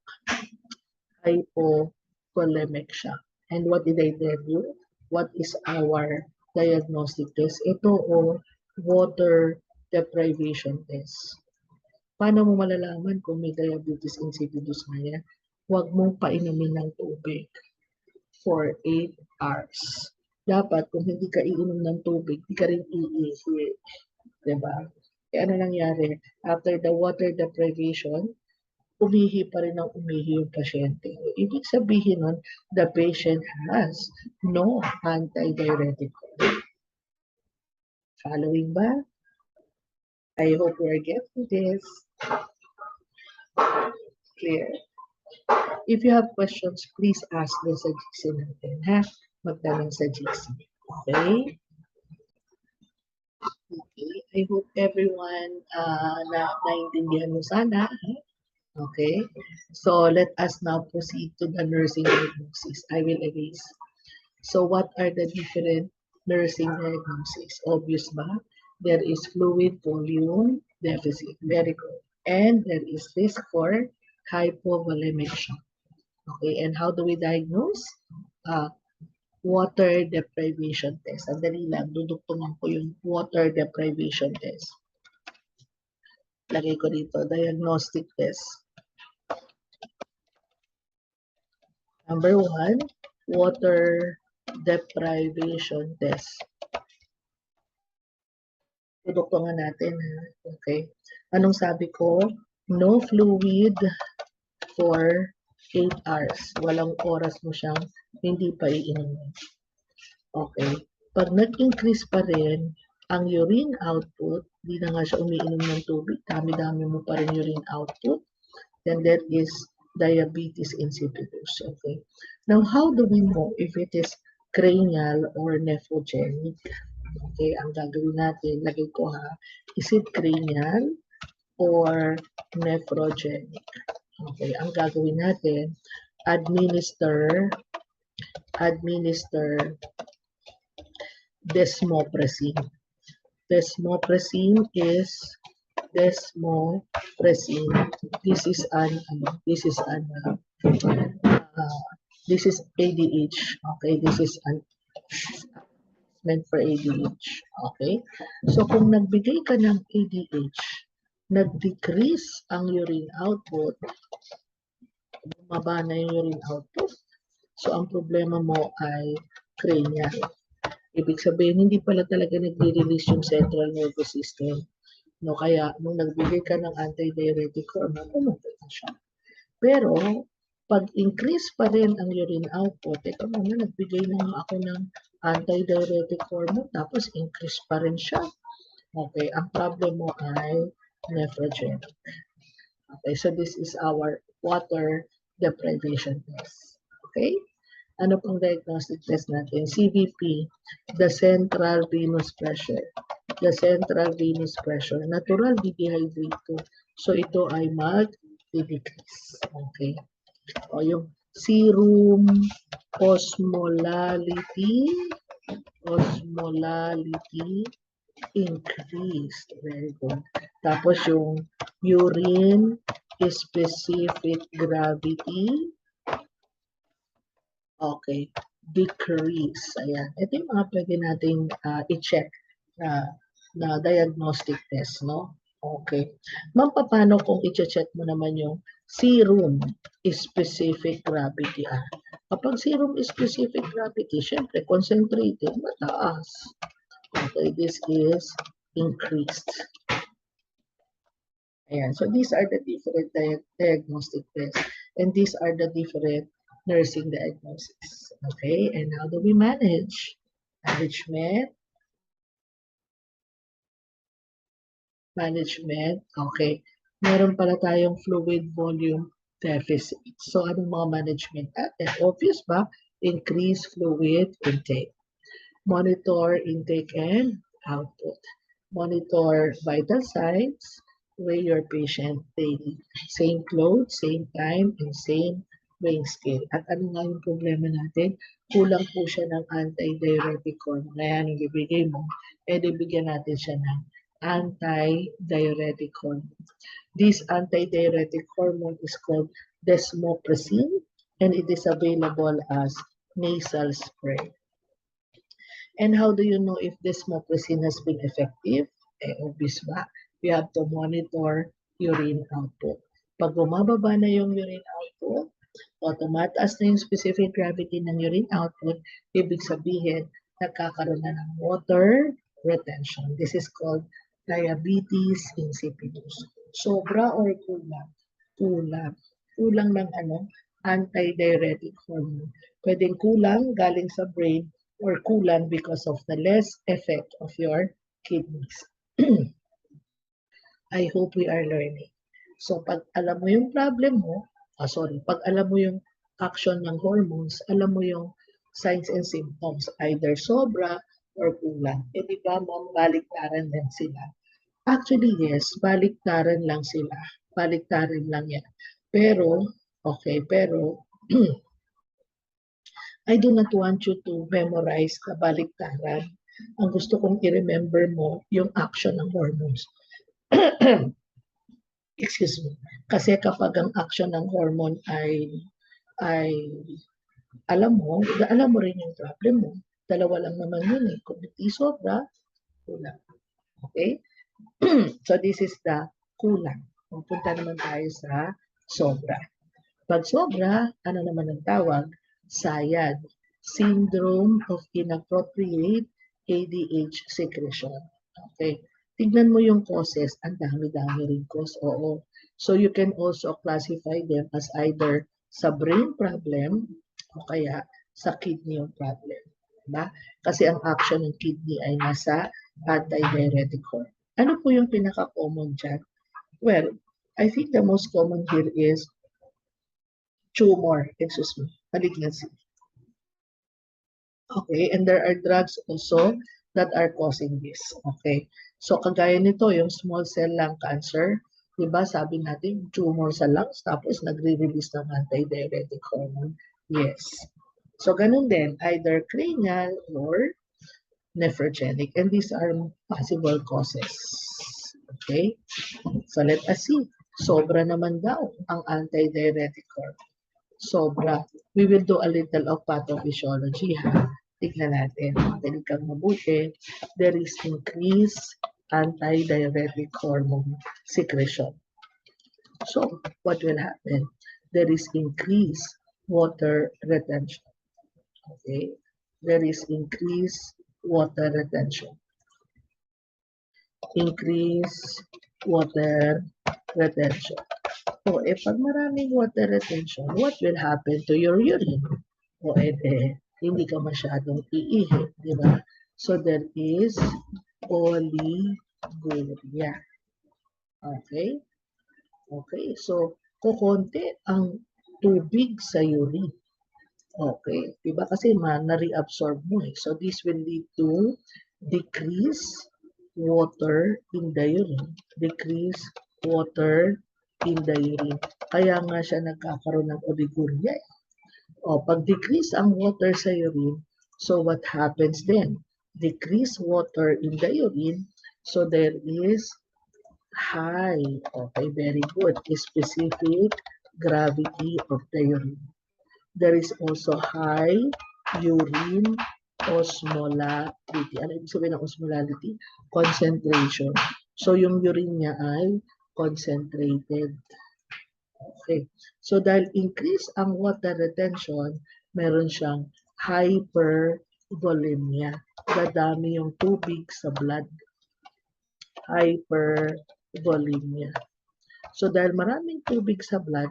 Hypovolemic shock. And what did I tell you? What is our diagnostic test? Ito o water deprivation test. Paano mo malalaman kung may diabetes insipidus na yan? Huwag mong painumin ng tubig for 8 hours. Dapat, kung hindi ka iinom ng tubig, hindi ka rin iihi. Diba? Kaya ano nangyari? After the water deprivation, umihi pa rin ang umihi yung pasyente. Ibig sabihin nun, the patient has no antidiuretic. Following ba? I hope you are getting this. Clear. If you have questions, please ask them sa GC natin, ha? Magtanong sa GC. Okay? Okay. I hope everyone naintindihan mo sana. Okay? So, let us now proceed to the nursing diagnosis. I will erase. So, what are the different nursing diagnoses? Obvious ba? There is fluid volume deficit. Very good. And there is risk for hypovolemic shock. Okay, and how do we diagnose? Water deprivation test. Sandali lang, dudugtungan ko yung water deprivation test. Lagay ko dito, diagnostic test. Number 1, water deprivation test. Dudugtungan natin. Okay. Anong sabi ko? No fluid for 8 hours. Walang oras mo siyang hindi pa iinumin. Okay. Pag nag-increase pa rin ang urine output, hindi na nga siya umiinom ng tubig, dami-dami mo pa rin urine output, then that is diabetes insipidus. Okay. Now, how do we know if it is cranial or nephrogenic? Okay, ang gagawin natin, lagay ko ha, is it cranial or nephrogenic? Okay, ang gagawin natin, administer desmopressin. Desmopressin is desmopressin. This is ADH. Okay, this is meant for ADH. Okay? So kung nagbigay ka ng ADH, nag-decrease ang urine output, bumaba na yung urine output, so ang problema mo ay cranial. Ibig sabihin, hindi pala talaga nagre-release yung central nervous system. No, kaya nung nagbigay ka ng antidiuretic hormone, pumunta na siya. Pero, pag increase pa rin ang urine output, ito naman, nagbigay na ako ng antidiuretic hormone, tapos increase pa rin siya. Okay, ang problem mo ay nephrogenic. Okay, so this is our water deprivation test. Okay? Ano pang diagnostic test natin? CVP, the central venous pressure. The central venous pressure. Natural, dehydrate to. So ito ay mag-decrease. Okay? O yung serum osmolality increased. Very good. Tapos yung urine specific gravity, okay, decrease. Ayan. Ito yung mga pwede nating i-check na diagnostic test, no? Okay. Ma'am, paano kung i-check mo naman yung serum specific gravity? Kapag serum specific gravity, syempre concentrated, mataas. Okay, this is increased. Ayan. So these are the different diagnostic tests. And these are the different nursing diagnoses. Okay, and how do we manage? Management, okay. Meron pala tayong fluid volume deficit. So, anong mga management natin? Obvious ba? Increase fluid intake. Monitor intake and output. Monitor vital signs. Weigh your patient daily. Same clothes, same time, and same weighing scale. At ano nga yung problema natin? Kulang po siya ng anti-diuretic hormone. Kaya yung bibigay mo, bigyan natin siya ng anti-diuretic hormone. This anti-diuretic hormone is called desmopressin, and it is available as nasal spray. And how do you know if desmopressin has been effective? Obvious ba? We have to monitor urine output. Pag bumababa na yung urine output, o tumataas na yung specific gravity ng urine output, ibig sabihin, nagkakaroon na ng water retention. This is called diabetes insipidus. Sobra or kulang? Kulang. Kulang ng anti-diuretic hormone. Pwedeng kulang galing sa brain or kulang because of the less effect of your kidneys. I hope we are learning. So, pag alam mo yung problem mo, pag alam mo yung action ng hormones, alam mo yung signs and symptoms, either sobra or kulang. Di ba, ma'am, baliktaran din sila? Actually, yes, baliktaran lang sila. Baliktaran lang yan. Pero, I do not want you to memorize na baliktaran. Ang gusto kong i-remember mo yung action ng hormones. Excuse me. Kasi kapag ang action ng hormone ay alam mo rin yung problem mo. Dalawa lang naman yun eh. Kung hindi sobra, kulang. Okay? So this is the kulang. Pupunta naman tayo sa sobra. Pag sobra, ano naman ang tawag? SIAD, Syndrome of Inappropriate ADH Secretion. Okay. Tignan mo yung causes, ang dami-dami rin cause, oo. So you can also classify them as either sa brain problem o kaya sa kidney yung problem. Diba? Kasi ang action ng kidney ay nasa anti-diuretic hormone. Ano po yung pinaka-common dyan? Well, I think the most common here is tumor, malignancy. Okay, and there are drugs also that are causing this. Okay, so kagaya nito, yung small cell lung cancer, di ba sabi natin, tumor sa lungs, tapos nagre-release ng anti-diuretic hormone. Yes. So ganun din, either cranial or nephrogenic, and these are possible causes. Okay, so let us see. Sobra naman daw ang anti-diuretic hormone. Sobra. We will do a little of pathophysiology, ha? Tignan natin. Magaling kang mabuti. There is increased anti-diuretic hormone secretion. So, what will happen? There is increased water retention. Okay? There is increased water retention. Increased water retention. So, pag maraming water retention, what will happen to your urine? O, hindi ka masyadong iihi, di ba? So, there is oliguria. Okay? Okay, so, kukonti ang tubig sa urine. Okay, di ba? Kasi na-reabsorb mo eh. So, this will lead to decrease water in the urine. Decrease water in the urine. Kaya nga siya nagkakaroon ng oliguria. O, pag decrease ang water sa urine, so what happens then? Decrease water in the urine, so there is high, okay, very good, specific gravity of the urine. There is also high urine osmolality. Ano ibig sabihin ng osmolality? Concentration. So, yung urine niya ay concentrated. Okay. So, dahil increase ang water retention, meron siyang hypervolemia. Dadami yung tubig sa blood. Hypervolemia. So dahil maraming tubig sa blood,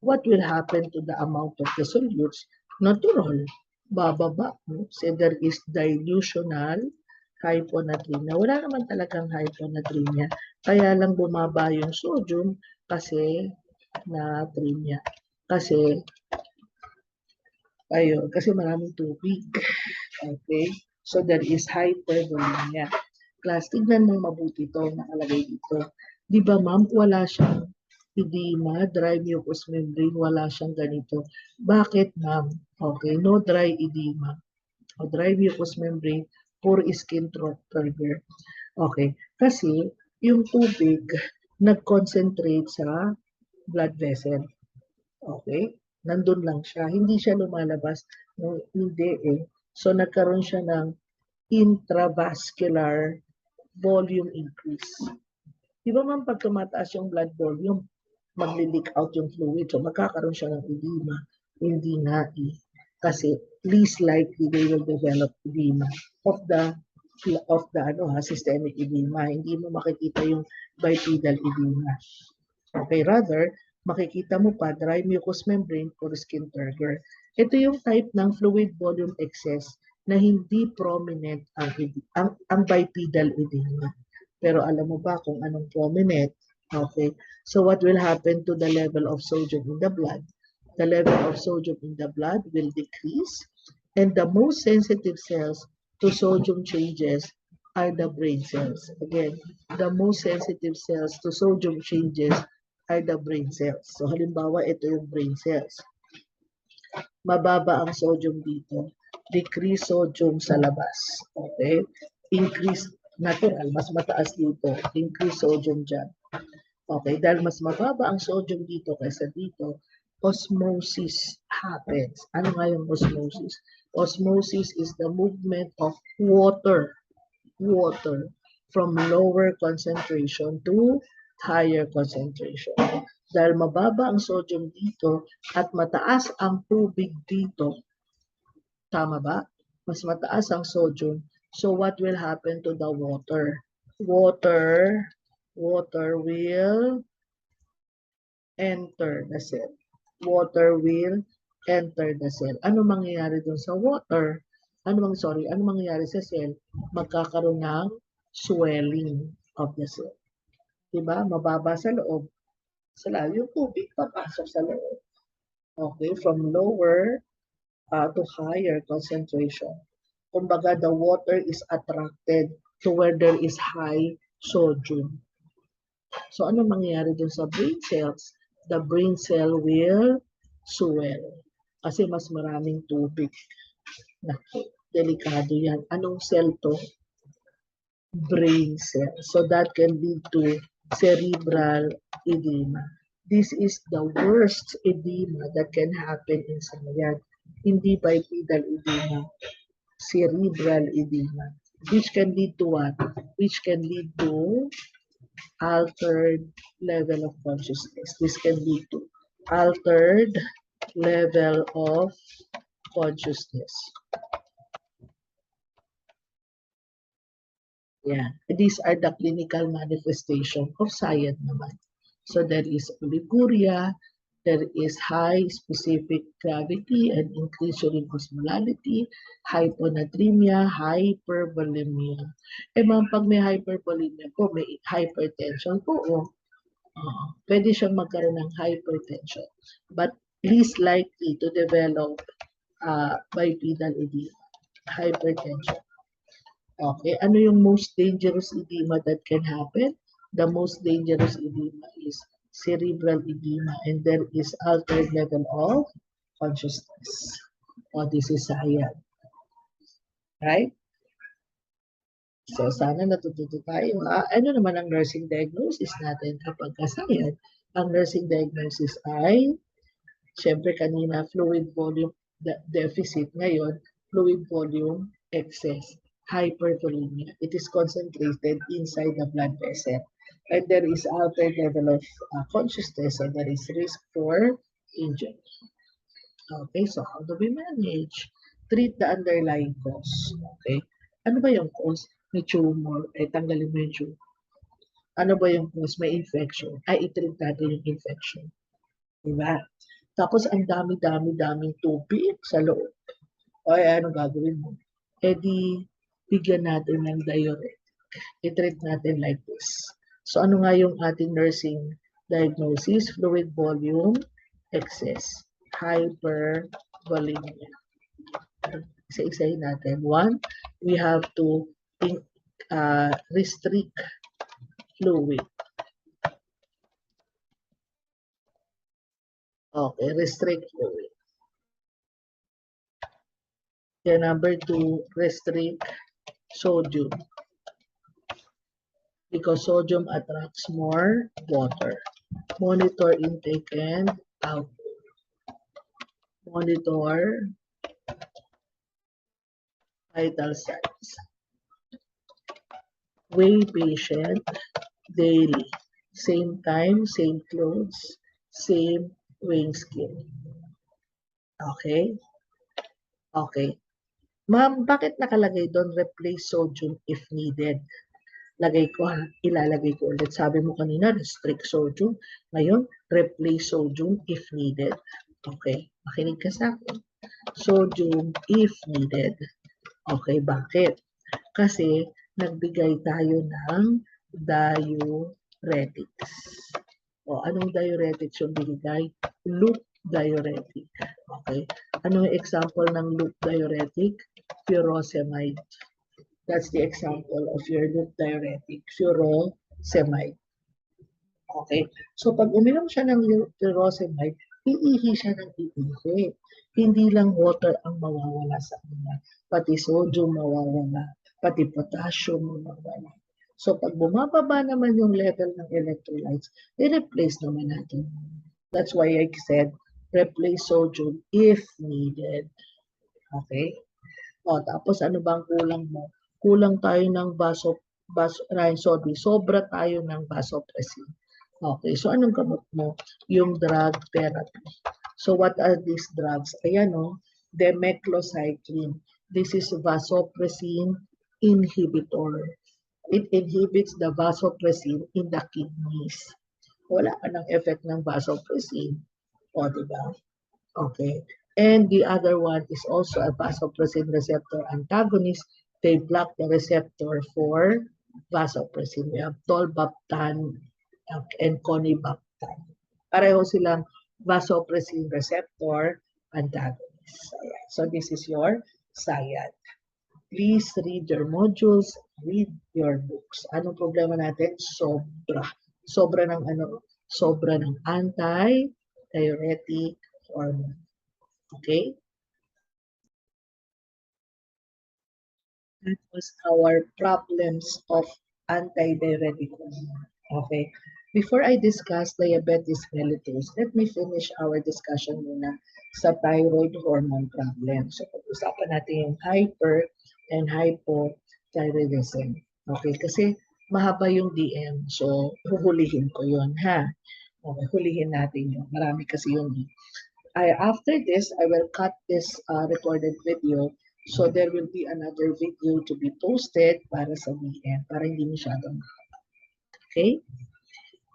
what will happen to the amount of the solutes? Natural, bababa. So there is dilutional hyponatremia. Wala naman talagang hyponatremia. Kaya lang bumaba yung sodium kasi natremia. Kasi, ayun, kasi maraming tubig. Okay? So there is hypervolemia. Class, tignan mo mabuti ito, nakalagay dito. Di ba ma'am, wala siyang edema, dry mucous membrane, wala siyang ganito. Bakit ma'am? Okay, no dry edema. O dry mucous membrane, poor skin turgor. Okay, kasi yung tubig nag-concentrate sa blood vessel. Okay? Nandun lang siya. Hindi siya lumalabas. No, hindi eh. So nagkaroon siya ng intravascular volume increase. Di ba ma'am, pag tumataas yung blood volume, magli-leak out yung fluid. So magkakaroon siya ng edema. Hindi nga eh. Kasi least likely they will develop edema of the systemic edema. Hindi mo makikita yung bipedal edema. Okay, rather, makikita mo pa dry mucous membrane or skin turgor. Ito yung type ng fluid volume excess na hindi prominent ang bipedal edema. Pero alam mo ba kung anong prominent? Okay, so what will happen to the level of sodium in the blood? The level of sodium in the blood will decrease, and the most sensitive cells to sodium changes are the brain cells. Again, the most sensitive cells to sodium changes are the brain cells. So halimbawa, ito yung brain cells. Mababa ang sodium dito. Decrease sodium sa labas. Okay? Increase natural, mas mataas dito. Increase sodium dyan. Okay? Dahil mas mababa ang sodium dito kaysa dito, osmosis happens. Ano nga yung osmosis? Osmosis is the movement of water from lower concentration to higher concentration. Dahil mababa ang sodium dito at mataas ang tubig dito, tama ba? Mas mataas ang sodium. So what will happen to the water? Water will enter the cell. Water will enter the cell. Ano mangyayari dun sa water? Ano mangyayari sa cell? Magkakaroon ng swelling of the cell. Diba? Mababa sa loob. Yung tubig papasok sa loob. Okay, from lower to higher concentration. Kumbaga, the water is attracted to where there is high sodium. So, ano mangyayari dun sa brain cells? The brain cell will swell. Kasi mas maraming tubig. Naku, delikado yan. Anong cell to? Brain cell. So, that can lead to cerebral edema. This is the worst edema that can happen in Samayan. Hindi bipedal edema, cerebral edema, which can lead to what? Which can lead to altered level of consciousness. This can lead to altered level of consciousness. Yeah, these are the clinical manifestation of SIAD naman. So there is oliguria, there is high specific gravity and increased urine osmolality, hyponatremia, hypervolemia. Ma'am, pag may hypervolemia po, may hypertension po. Pwede siyang magkaroon ng hypertension. But least likely to develop bipedal edema, hypertension. Okay, ano yung most dangerous edema that can happen? The most dangerous edema is cerebral edema, and there is altered level of consciousness. This is SIAD. Right? So, sana natututo tayo. Ano naman ang nursing diagnosis natin kapag SIAD? Ang nursing diagnosis ay, syempre kanina, fluid volume deficit. Ngayon, fluid volume excess. Hypervolemia. It is concentrated inside the blood vessel. And there is altered level of consciousness, and there is risk for injury. Okay, so how do we manage? Treat the underlying cause. Okay, ano ba yung cause? May tumor, tanggalin mo yung tumor. Ano ba yung cause? May infection. Ay, i-treat natin yung infection. Diba? Tapos, ang dami-daming tubig sa loob. O, ano gagawin mo? E di, bigyan natin ng diuretic. I-treat natin like this. So, ano nga yung ating nursing diagnosis? Fluid volume excess. Hypervolemia. Isa-isahin natin. One, we have to restrict fluid. Okay, restrict fluid. Then number two, restrict sodium. Because sodium attracts more water. Monitor intake and output. Monitor vital signs. Weigh patient daily. Same time, same clothes, same weighing scale. Okay? Okay. Ma'am, bakit nakalagay doon replace sodium if needed? Lagay ko ha, ilalagay ko ulit. Sabi mo kanina, restrict sodium. Ngayon, replace sodium if needed. Okay, makinig ka sa akin. Sodium if needed. Okay, bakit? Kasi nagbigay tayo ng diuretics. O, anong diuretics yung binigay? Loop diuretic. Okay. Anong example ng loop diuretic? Furosemide. That's the example of your loop diuretic, furosemide. Okay? So, pag uminom siya ng furosemide, iihi siya ng iihi. Hindi lang water ang mawawala sa kanya. Pati sodium mawawala. Pati potassium mawawala. So, pag bumababa naman yung level ng electrolytes, i-replace naman natin. That's why I said, replace sodium if needed. Okay? O, tapos ano bang kulang mo? Kulang tayo ng sobra tayo ng vasopressin. Okay, so anong gamot mo? Yung drug therapy. So what are these drugs? Ayan o, demeclocycline. This is vasopressin inhibitor. It inhibits the vasopressin in the kidneys. Wala ka ng effect ng vasopressin. O, diba? Okay. And the other one is also a vasopressin receptor antagonist. They block the receptor for vasopressin. We have tolvaptan and conivaptan. Pareho silang vasopressin receptor antagonist. So this is your SIAD. Please read your modules, read your books. Anong problema natin? Sobra. Sobra ng ano? Sobra ng anti-diuretic hormone. Okay? That was our problems of anti-diuretic hormone. Okay? Before I discuss diabetes mellitus, let me finish our discussion muna sa thyroid hormone problem. So, pag-usapan natin yung hyper and hypothyroidism. Okay? Kasi mahaba yung DM. So, huhulihin ko yun, ha? Okay, hulihin natin yun. Marami kasi yun. After this, I will cut this recorded video. So there will be another video to be posted para sa VM, para hindi masyadong mahaba. Okay?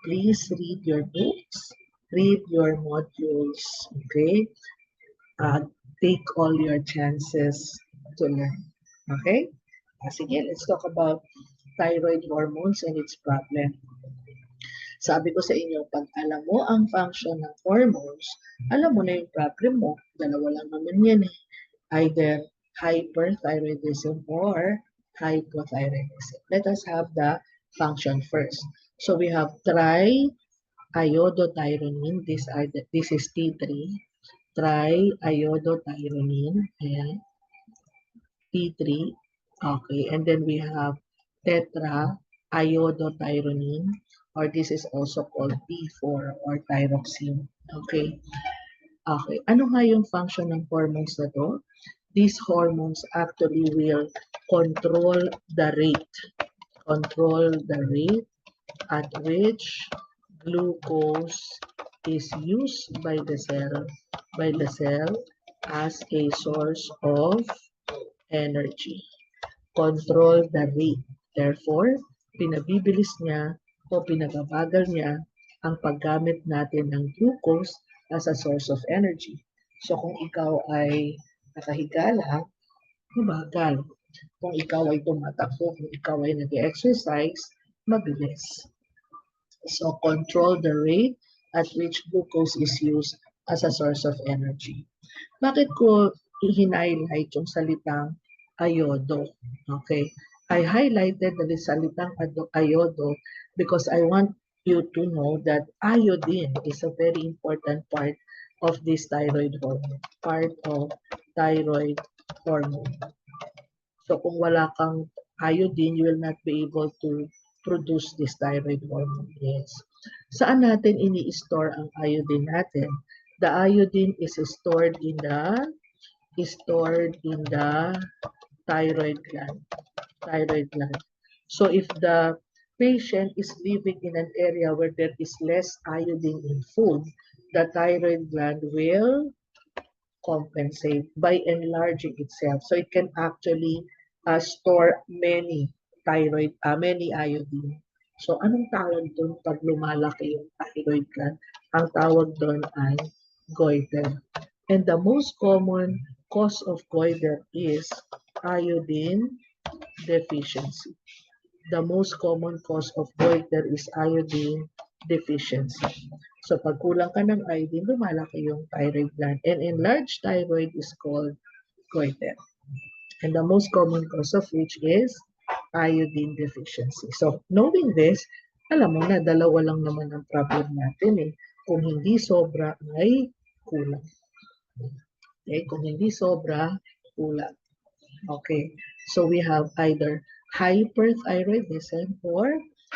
Please read your books, read your modules, okay? Take all your chances to learn. Okay? Sige, let's talk about thyroid hormones and its problem. Sabi ko sa inyo, pag alam mo ang function ng hormones, alam mo na yung problem mo. Dalawa lang naman yan eh. Either hyperthyroidism or hypothyroidism. Let us have the function first. So we have triiodothyronine. This is T3. Triiodothyronine. Ayan. T3. Okay. And then we have tetraiodothyronine. Or this is also called T4 or thyroxine. Okay. Okay. Ano nga yung function ng hormones na to? These hormones actually will control the rate. Control the rate at which glucose is used by the cell as a source of energy. Control the rate. Therefore, pinabibilis niya o pinababagal niya ang paggamit natin ng glucose as a source of energy. So kung ikaw ay nakahiga lang, mabagal. Kung ikaw ay tumatakbo, kung ikaw ay nag-exercise, mabilis. So control the rate at which glucose is used as a source of energy. Bakit ko i-highlight yung salitang ayodo? Okay. I highlighted the salitang ayodo because I want you to know that iodine is a very important part of this thyroid hormone. Part of thyroid hormone. So kung wala kang iodine, you will not be able to produce this thyroid hormone. Yes. Saan natin ini-store ang iodine natin? The iodine is stored in the thyroid gland. Thyroid gland. So if the patient is living in an area where there is less iodine in food, the thyroid gland will compensate by enlarging itself. So it can actually store many iodine. So anong tawag doon pag lumalaki yung thyroid gland? Ang tawag doon ay goiter. And the most common cause of goiter is iodine deficiency. The most common cause of goiter is iodine deficiency. So pag kulang ka ng iodine, lumalaki yung thyroid gland. And enlarged thyroid is called goiter. And the most common cause of which is iodine deficiency. So knowing this, alam mo na, dalawa lang naman ang problem natin eh. Kung hindi sobra ay kulang. Okay, kung hindi sobra, kulang. Okay, so we have either hyperthyroidism or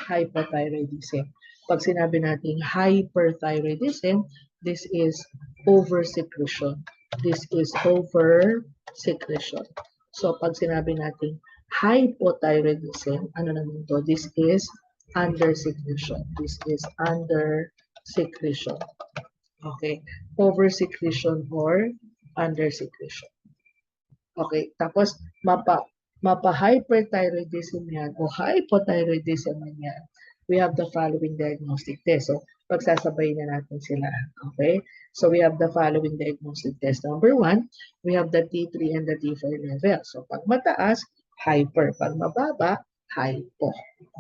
hypothyroidism. Pag sinabi natin hyperthyroidism, this is oversecretion. This is oversecretion. So pag sinabi natin hypothyroidism, ano naman to? This is undersecretion. This is undersecretion. Okay, oversecretion or undersecretion. Okay, tapos mapa-hyperthyroidism yan o hypothyroidism yan, we have the following diagnostic test. So, pagsasabay na natin sila. Okay? So, we have the following diagnostic test. Number 1, we have the T3 and the T4 level. So, pag mataas, hyper. Pag mababa, hypo.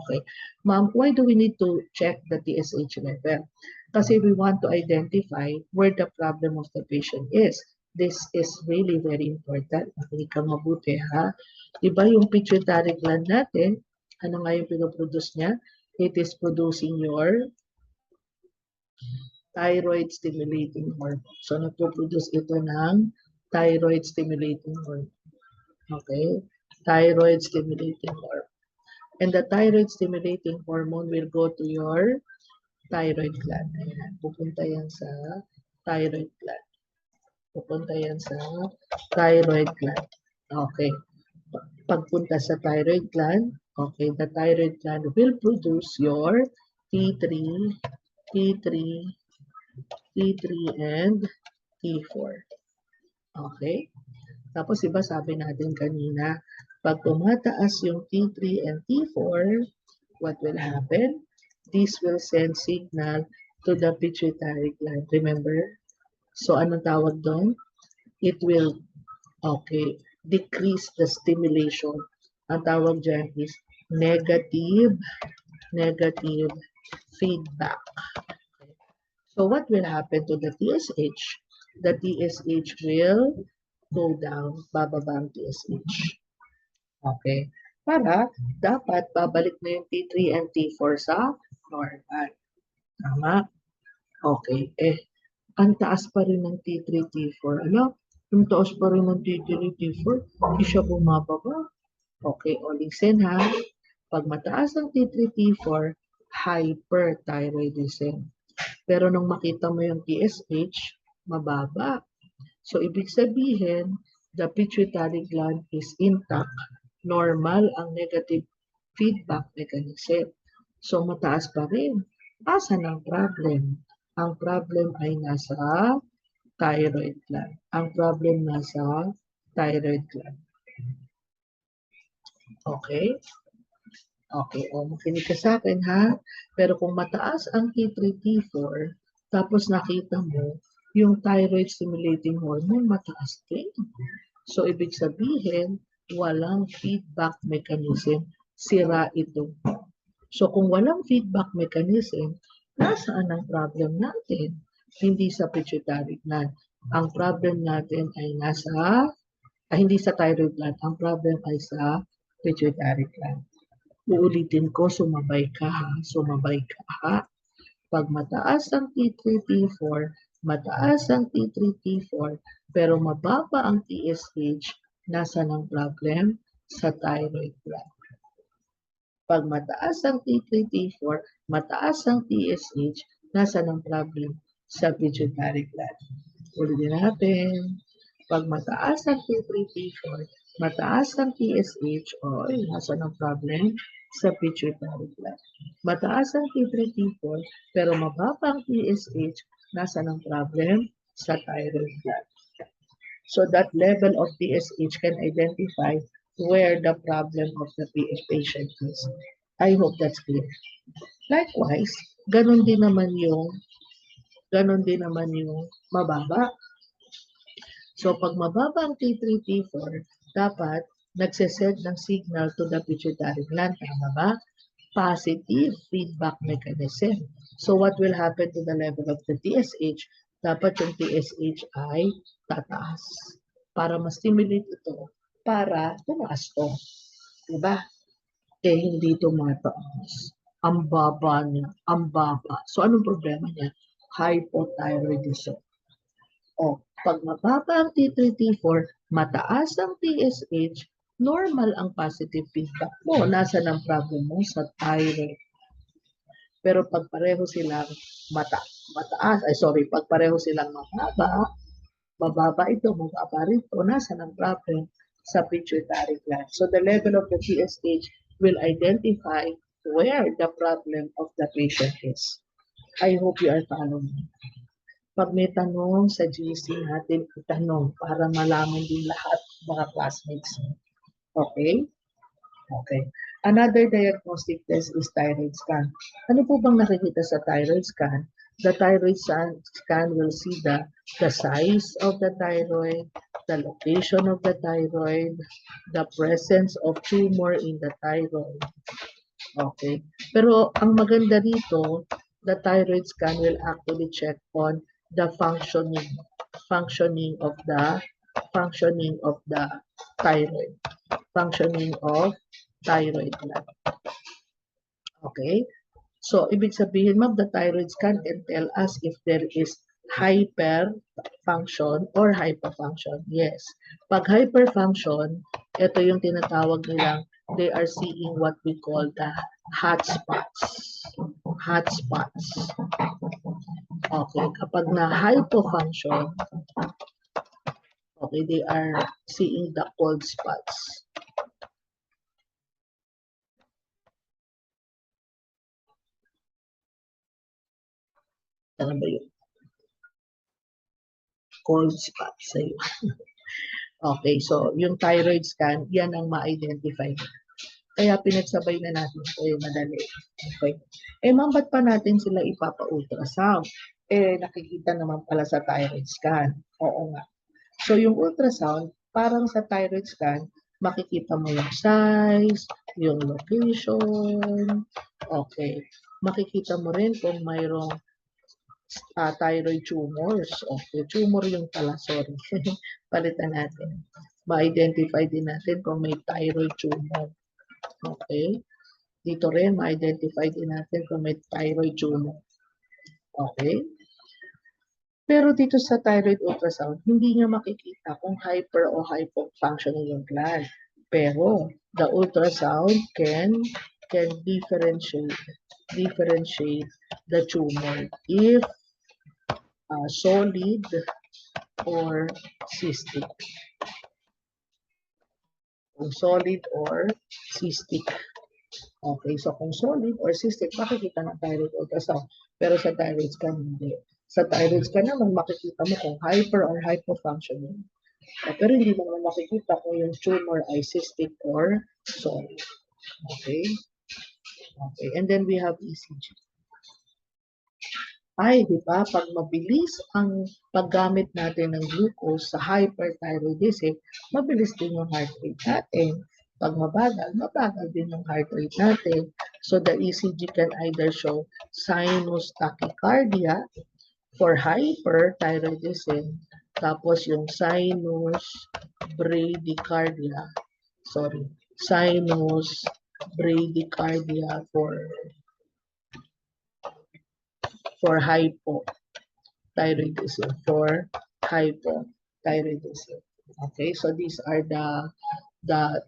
Okay? Ma'am, why do we need to check the TSH level? Kasi we want to identify where the problem of the patient is. This is really very important. Makinig ka mabuti, ha? Diba yung pituitary gland natin, ano nga yung pinoproduce niya? It is producing your thyroid stimulating hormone. So, nagpo-produce ito ng thyroid stimulating hormone. Okay? Thyroid stimulating hormone. And the thyroid stimulating hormone will go to your thyroid gland. Ayan, pupunta yan sa thyroid gland. Pupunta yan sa thyroid gland. Okay. Pagpunta sa thyroid gland, okay, the thyroid gland will produce your T3, and T4. Okay? Tapos iba sabi natin kanina, pag tumataas yung T3 and T4, what will happen? This will send signal to the pituitary gland. Remember? So, anong tawag doon? It will, okay, decrease the stimulation. Ang tawag dyan is negative feedback. So, what will happen to the TSH? The TSH will go down, bababa ang TSH. Okay. Para, dapat babalik na yung T3 and T4 sa normal. Tama? Okay. Ang taas pa rin ng T3, T4. Ano? Ang taas pa rin ng T3, T4. Hindi siya bumababa. Okay, o listen ha. Pag mataas ang T3, T4, hyperthyroidism. Pero nung makita mo yung TSH, mababa. So, ibig sabihin, the pituitary gland is intact. Normal ang negative feedback mechanism. So, mataas pa rin. Asan ang problem? Ang problem ay nasa thyroid gland. Ang problem nasa thyroid gland. Okay? Okay, o makinig ka sa akin ha. Pero kung mataas ang T3, T4, tapos nakita mo, yung thyroid stimulating hormone mataas din. So, ibig sabihin, walang feedback mechanism. Sira ito. So, kung walang feedback mechanism, nasaan ang problem natin? Hindi sa pituitary gland. Ang problem natin ay hindi sa thyroid gland. Ang problem ay sa pituitary gland. Uulitin ko, sumabay ka ha. Sumabay ka ha. Pag mataas ang T3, T4, mataas ang T3, T4, pero mababa ang TSH, nasa ng problem? Sa thyroid gland. Pag mataas ang T3, T4, mataas ang TSH, nasa ng problem? Sa pituitary gland. Ulitin natin. Pag mataas ang T3, T4, mataas ang TSH, nasa ng problem? Sa pituitary gland. Mataas ang T3, T4, pero mababa ang TSH, nasa ng problem? Sa thyroid gland. So that level of TSH can identify where the problem of the patient is. I hope that's clear. Likewise, ganun din naman yung mababa. So pag mababa ang T3, T4, dapat nagsesend ng signal to the pituitary gland. Tama ba? Positive feedback mechanism. So what will happen to the level of the TSH? Dapat yung TSH ay tataas para ma-stimulate ito para tumaas to. Diba? Hindi tumataas. Ang baba niya. Ang baba. So anong problema niya? Hypothyroidism. Pag mababa ang T3, T4, mataas ang TSH, normal ang positive feedback mo. Nasa ng problem mo? Sa thyroid. Pero pag pareho silang pag pareho silang mababa ito, mababa rito, nasa ng problem? Sa pituitary gland. So the level of the TSH will identify where the problem of the patient is. I hope you are following. Pag may tanong sa GC natin, itanong para malaman din lahat mga classmates. Okay? Okay. Another diagnostic test is thyroid scan. Ano po bang nakikita sa thyroid scan? The thyroid scan will see the size of the thyroid, the location of the thyroid, the presence of tumor in the thyroid. Okay. Pero ang maganda dito, the thyroid scan will actually check on the functioning of the thyroid. Functioning of thyroid gland. Okay? So, ibig sabihin, ma'am, the thyroid scan can tell us if there is hyperfunction or hypofunction. Yes. Pag hyperfunction, ito yung tinatawag nilang, they are seeing what we call the hotspots. Hotspots. Okay. Kapag na hypofunction, okay, they are seeing the cold spots. Ano ba yun? Cold spots sa'yo. Okay, so yung thyroid scan, yan ang ma-identify. Kaya pinagsabay na natin ito, madali. Okay. Ma'am, ba't pa natin sila ipapa-ultrasound? Nakikita naman pala sa thyroid scan. Oo nga. So yung ultrasound, parang sa thyroid scan, makikita mo yung size, yung location. Okay. Makikita mo rin kung mayroong thyroid tumors. Okay, tumor yung pala, sorry. Palitan natin. Ma-identify din natin kung may thyroid tumor. Okay? Dito rin, ma-identify din natin kung may thyroid tumor. Okay? Pero dito sa thyroid ultrasound, hindi niya makikita kung hyper o hypofunctioning yung gland. Pero the ultrasound can differentiate the tumor if solid or cystic. Solid or cystic. Okay, so kung solid or cystic, makikita ng thyroid ultrasound. Pero sa thyroid scan, hindi. Sa thyroid scan naman, makikita mo kung hyper or hypofunctioning. Pero hindi mo naman makikita kung yung tumor ay cystic or solid. Okay? Okay, and then we have ECG. Ay, di ba, pag mabilis ang paggamit natin ng glucose sa hyperthyroidism, mabilis din yung heart rate natin. Pag mabagal, mabagal din yung heart rate natin. So the ECG can either show sinus tachycardia for hyperthyroidism, tapos yung sinus bradycardia, sinus bradycardia for hypothyroidism, Okay, so these are the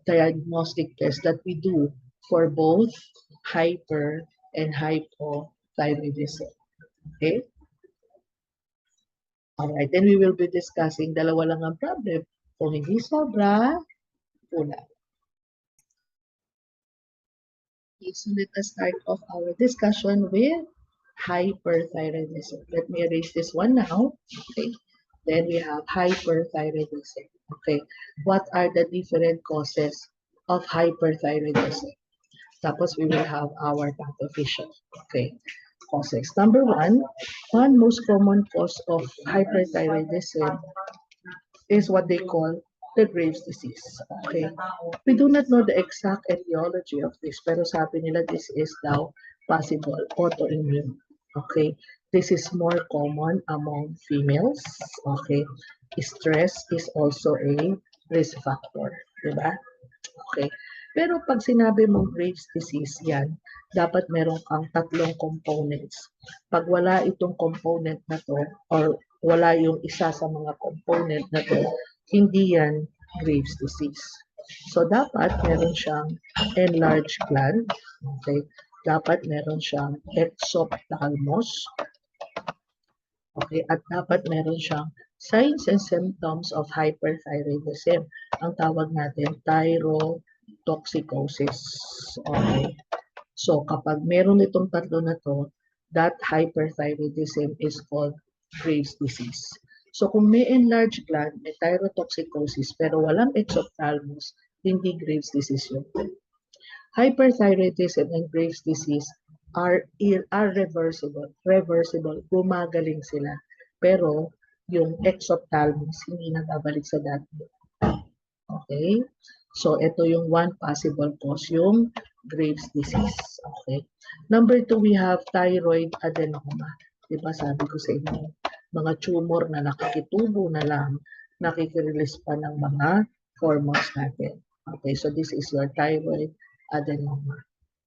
diagnostic tests that we do for both hyper and hypothyroidism. Okay? Alright, then we will be discussing dalawa lang ang problem. Kung hindi sobra, pula. Okay, so let us start off our discussion with hyperthyroidism. Let me erase this one now. Okay. Then we have hyperthyroidism. Okay. What are the different causes of hyperthyroidism? Tapos we will have our pathophysiology. Okay. Causes. Number one most common cause of hyperthyroidism is what they call the Graves' disease. Okay. We do not know the exact etiology of this, pero sabi nila this is now possible autoimmune. Okay. This is more common among females. Okay. Stress is also a risk factor. Diba? Okay. Pero pag sinabi mong Graves' disease, yan, dapat meron kang tatlong components. Pag wala itong component na to, or wala yung isa sa mga component na to, hindi yan Graves' disease. So, dapat meron siyang enlarged gland. Okay? Dapat meron siyang exophthalmos. Okay? At dapat meron siyang signs and symptoms of hyperthyroidism. Ang tawag natin, thyrotoxicosis. Okay? So, kapag meron itong tatlo na to, that hyperthyroidism is called Graves' disease. So, kung may enlarged gland, may thyrotoxicosis, pero walang exophthalmos, hindi Graves' disease yun. Hyperthyroidism and Graves' disease are reversible. Gumagaling sila. Pero, yung exophthalmos, hindi nababalik sa dati. Okay? So, ito yung one possible cause, yung Graves' disease. Okay? Number two, we have thyroid adenoma. Diba sabi ko sa inyo, mga tumor na nakikitubo na lang, nakikirelease pa ng mga hormones natin. Okay, so this is your thyroid adenoma.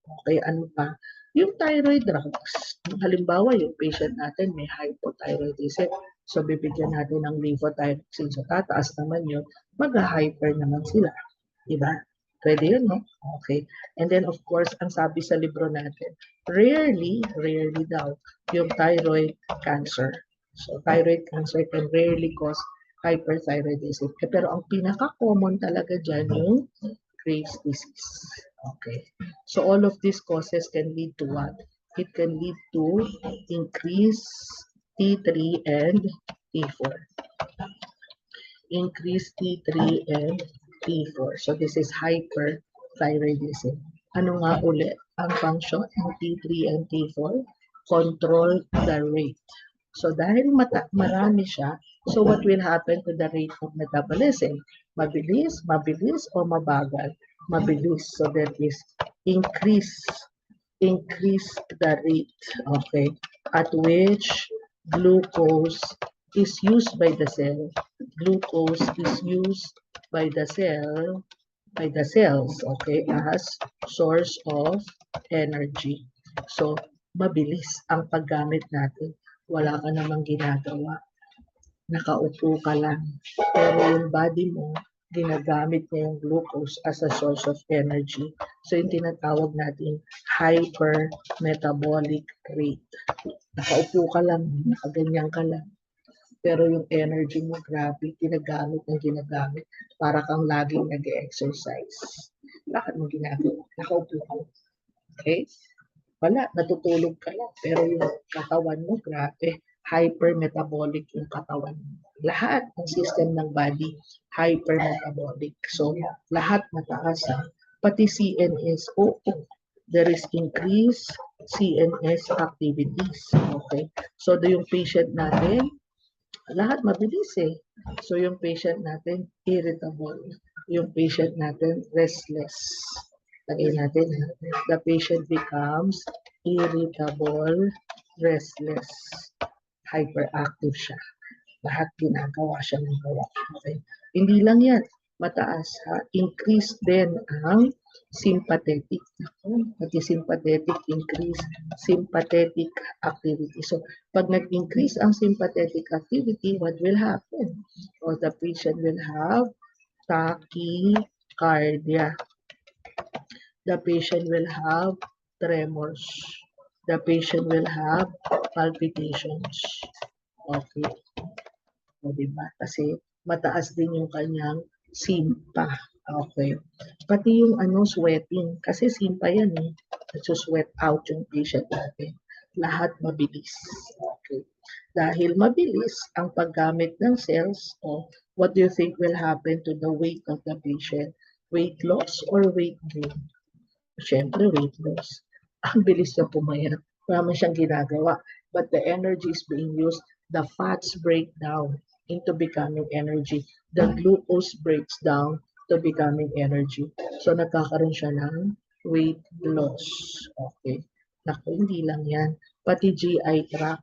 Okay, ano pa? Yung thyroid drugs. Halimbawa, yung patient natin may hypothyroidism. So, bibigyan natin ng levothyroxine. So, tataas naman yun. Mag-hyper naman sila. Diba? Pwede yun, no? Okay. And then, of course, ang sabi sa libro natin, rarely daw, yung thyroid cancer. So, thyroid cancer can rarely cause hyperthyroidism. Pero ang pinaka-common talaga dyan yung Graves' disease. Okay. So, all of these causes can lead to what? It can lead to increase T3 and T4. Increase T3 and T4. So, this is hyperthyroidism. Ano nga ulit ang function ng T3 and T4? Control the rate. So, dahil marami siya, so what will happen to the rate of metabolism? Mabilis, o mabagal? Mabilis. So, that is increase the rate, okay, at which glucose is used by the cell. Glucose is used by the cells, okay, as source of energy. So, mabilis ang paggamit natin. Wala ka namang ginagawa. Nakaupo ka lang. Pero yung body mo, ginagamit niya yung glucose as a source of energy. So, yung tinatawag natin hypermetabolic rate. Nakaupo ka lang, nakaganyan ka lang. Pero yung energy mo, grabe, ginagamit. Para kang laging nag-exercise. Bakit mo ginagawa? Nakaupo ka lang. Okay? Wala, natutulog ka lang. Pero yung katawan mo, grabe, hypermetabolic yung katawan mo. Lahat ng system ng body, hypermetabolic. So, lahat mataas. Pati CNS, oo. There is increased CNS activities. Okay? So, yung patient natin, lahat mabilis eh. So, yung patient natin, irritable. Yung patient natin, restless. Lagay natin, the patient becomes irritable, restless, hyperactive siya. Lahat ginagawa siya ng gawa. Okay? Hindi lang yan. Mataas ha. Increase din ang sympathetic. Pati sympathetic, increase sympathetic activity. So, pag nag-increase ang sympathetic activity, what will happen? Or the patient will have tachycardia. The patient will have tremors. The patient will have palpitations. Okay. O, diba? Kasi mataas din yung kanyang simpa. Okay. Pati yung sweating. Kasi simpa yan eh. Nagsusweat out yung patient natin. Lahat mabilis. Okay. Dahil mabilis ang paggamit ng cells, what do you think will happen to the weight of the patient? Weight loss or weight gain? Siyempre, weight loss. Ang bilis niya pumayat. Wala man siyang ginagawa. But the energy is being used. The fats break down into becoming energy. The glucose breaks down to becoming energy. So, nagkakaroon siya ng weight loss. Okay. Naku, hindi lang yan. Pati GI tract,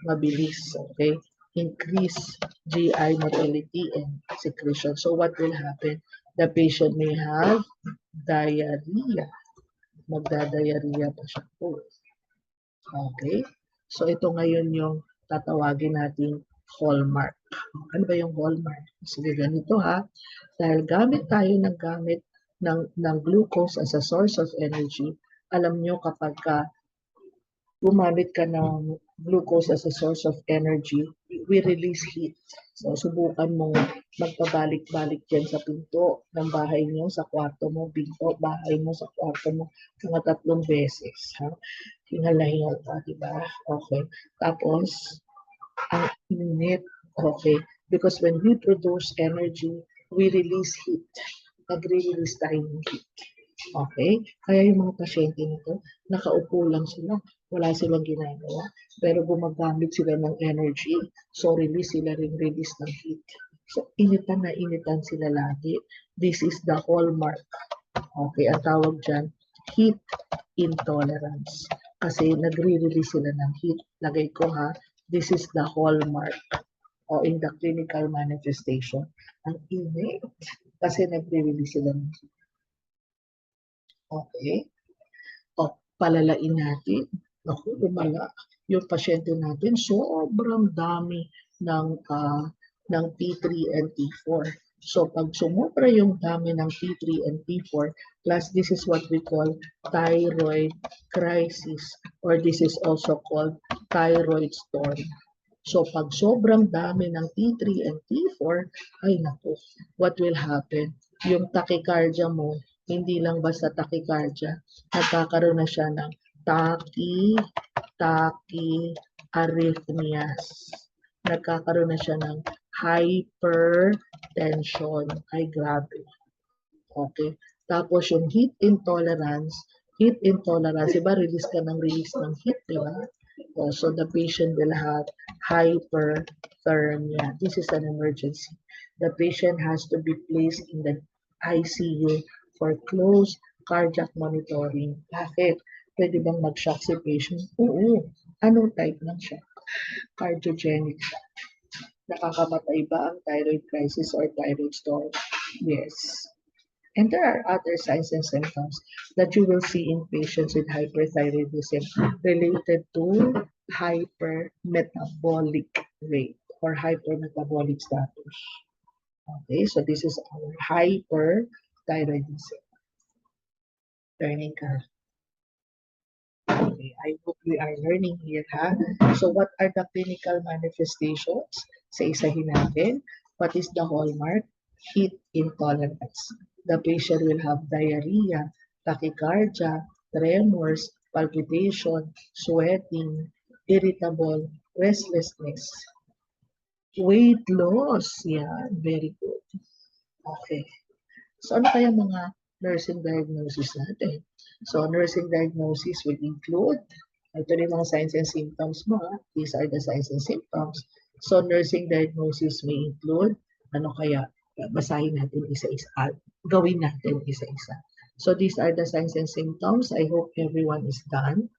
mabilis. Okay. Increase GI motility and secretion. So, what will happen? The patient may have diarrhea. Magdadiarrhea pa siya po. Okay? So, ito ngayon yung tatawagin nating hallmark. Ano ba yung hallmark? Sige, ganito ha. Dahil gamit tayo ng glucose as a source of energy, alam nyo kapag gumamit ka ng glucose as a source of energy, we release heat. So, subukan mo magpabalik-balik dyan sa pinto ng bahay mo, sa kwarto mo, pinto, bahay mo, sa kwarto mo, mga 3 beses. Ha? Hingal na hingal ka, diba? Okay. Tapos, ang init. Okay. Because when we produce energy, we release heat. Nagre-release tayo ng heat. Okay? Kaya yung mga pasyente nito, nakaupo lang sila. Wala silang ginagawa. Pero gumagamit sila ng energy. So, release sila rin release ng heat. So, initan na initan sila lagi. This is the hallmark. Okay, ang tawag dyan, heat intolerance. Kasi nagre-release sila ng heat. Lagay ko ha, this is the hallmark o in the clinical manifestation. Ang init kasi nagre-release sila ng heat. Okay. O, palalain natin. Naku, lumala. Yung pasyente natin, sobrang dami ng T3 and T4. So, pag sumobra yung dami ng T3 and T4, plus this is what we call thyroid crisis, or this is also called thyroid storm. So, pag sobrang dami ng T3 and T4, ay naku, what will happen? Yung tachycardia mo, hindi lang basta tachycardia, nagkakaroon na siya ng tachyarrhythmias. Nagkakaroon na siya ng hypertension. Ay, grabe. Okay. Tapos yung heat intolerance, diba release ka ng release ng heat, diba? So the patient will have hyperthermia. This is an emergency. The patient has to be placed in the ICU for close cardiac monitoring. Bakit? Pwede bang mag-shock si patient? Oo. Anong type ng shock? Cardiogenic shock. Nakakamatay ba ang thyroid crisis or thyroid storm? Yes. And there are other signs and symptoms that you will see in patients with hyperthyroidism related to hypermetabolic rate or hypermetabolic status. Okay, so this is our hyperthyroidism. Learning ka. Okay, I hope we are learning here, ha? So what are the clinical manifestations? Sa isahin natin, what is the hallmark? Heat intolerance. The patient will have diarrhea, tachycardia, tremors, palpitation, sweating, irritable, restlessness, weight loss. Yan, very good. Okay. So ano kaya mga nursing diagnosis natin? So nursing diagnosis will include, ito na yung mga signs and symptoms mo. These are the signs and symptoms. So nursing diagnosis may include, ano kaya, basahin natin isa-isa, gawin natin isa-isa. So these are the signs and symptoms. I hope everyone is done.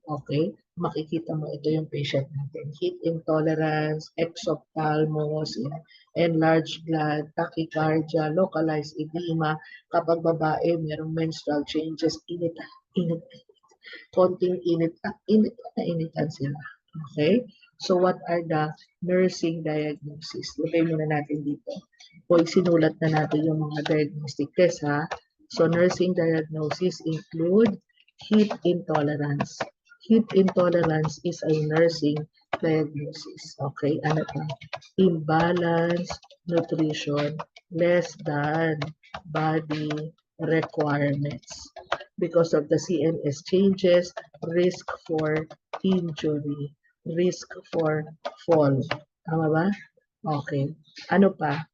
Okay, makikita mo ito yung patient natin. Heat intolerance, exophthalmos, enlarged gland, tachycardia, localized edema. Kapag babae, merong menstrual changes, init, konting init, initan sila. Okay? So what are the nursing diagnosis? Lagay muna natin dito. O sinulat na natin yung mga diagnostic test ha. So nursing diagnosis include heat intolerance. Heat intolerance is a nursing diagnosis. Okay, ano pa? Imbalance, nutrition, less than body requirements. Because of the CNS changes, risk for injury, risk for fall. Tama ba? Okay. Ano pa?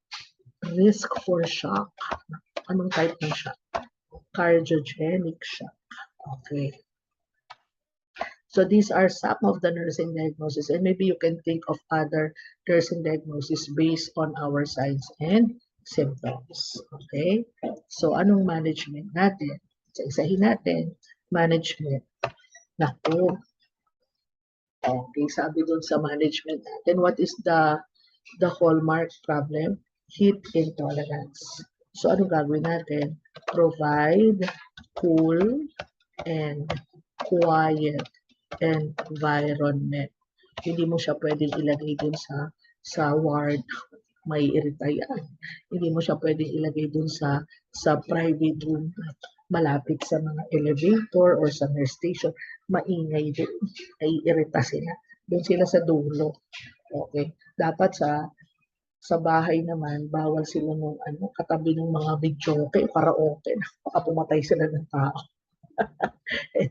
Risk for shock. Anong type ng shock? Cardiogenic shock. Okay. So these are some of the nursing diagnoses, and maybe you can think of other nursing diagnoses based on our signs and symptoms. Okay? So anong management natin? Isa-isahin natin. Management. Naku. Okay, sabi dun sa management natin, what is the hallmark problem? Heat intolerance. So anong gagawin natin? Provide cool and quiet environment. Hindi mo siya pwedeng ilagay dun sa ward, may irita yan. Hindi mo siya pwedeng ilagay dun sa private room malapit sa mga elevator or sa nurse station. Maingay din. Naiirita sila. Doon sila sa dulo. Okay. Dapat sa bahay naman, bawal sila nung katabi ng mga videoke o karaoke. Baka pumatay sila ng tao.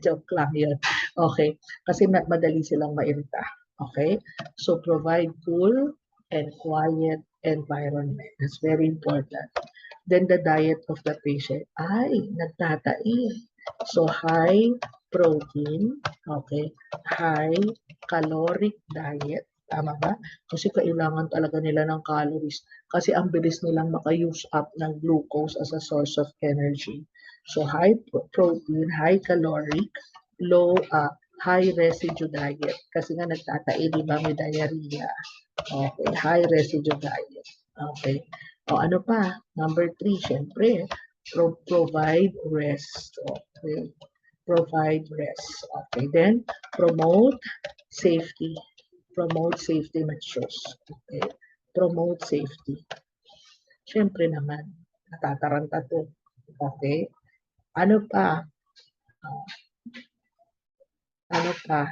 Joke lang yun. Okay. Kasi madali silang mairita. Okay? So, provide cool and quiet environment. That's very important. Then, the diet of the patient ay nagtatai. So, high protein, okay? High caloric diet. Tama ba? Kasi kailangan talaga nila ng calories. Kasi ang bilis nilang maka-use up ng glucose as a source of energy. So, high protein, high caloric, high residue diet. Kasi nga nagtatai, di ba, may diarrhea. Okay, high residue diet. Okay. O ano pa? Number 3, syempre, provide rest. Okay. Provide rest. Okay. Then, promote safety. Promote safety measures. Okay. Promote safety. Syempre naman, natataranta to. Okay. Ano pa? Ano pa?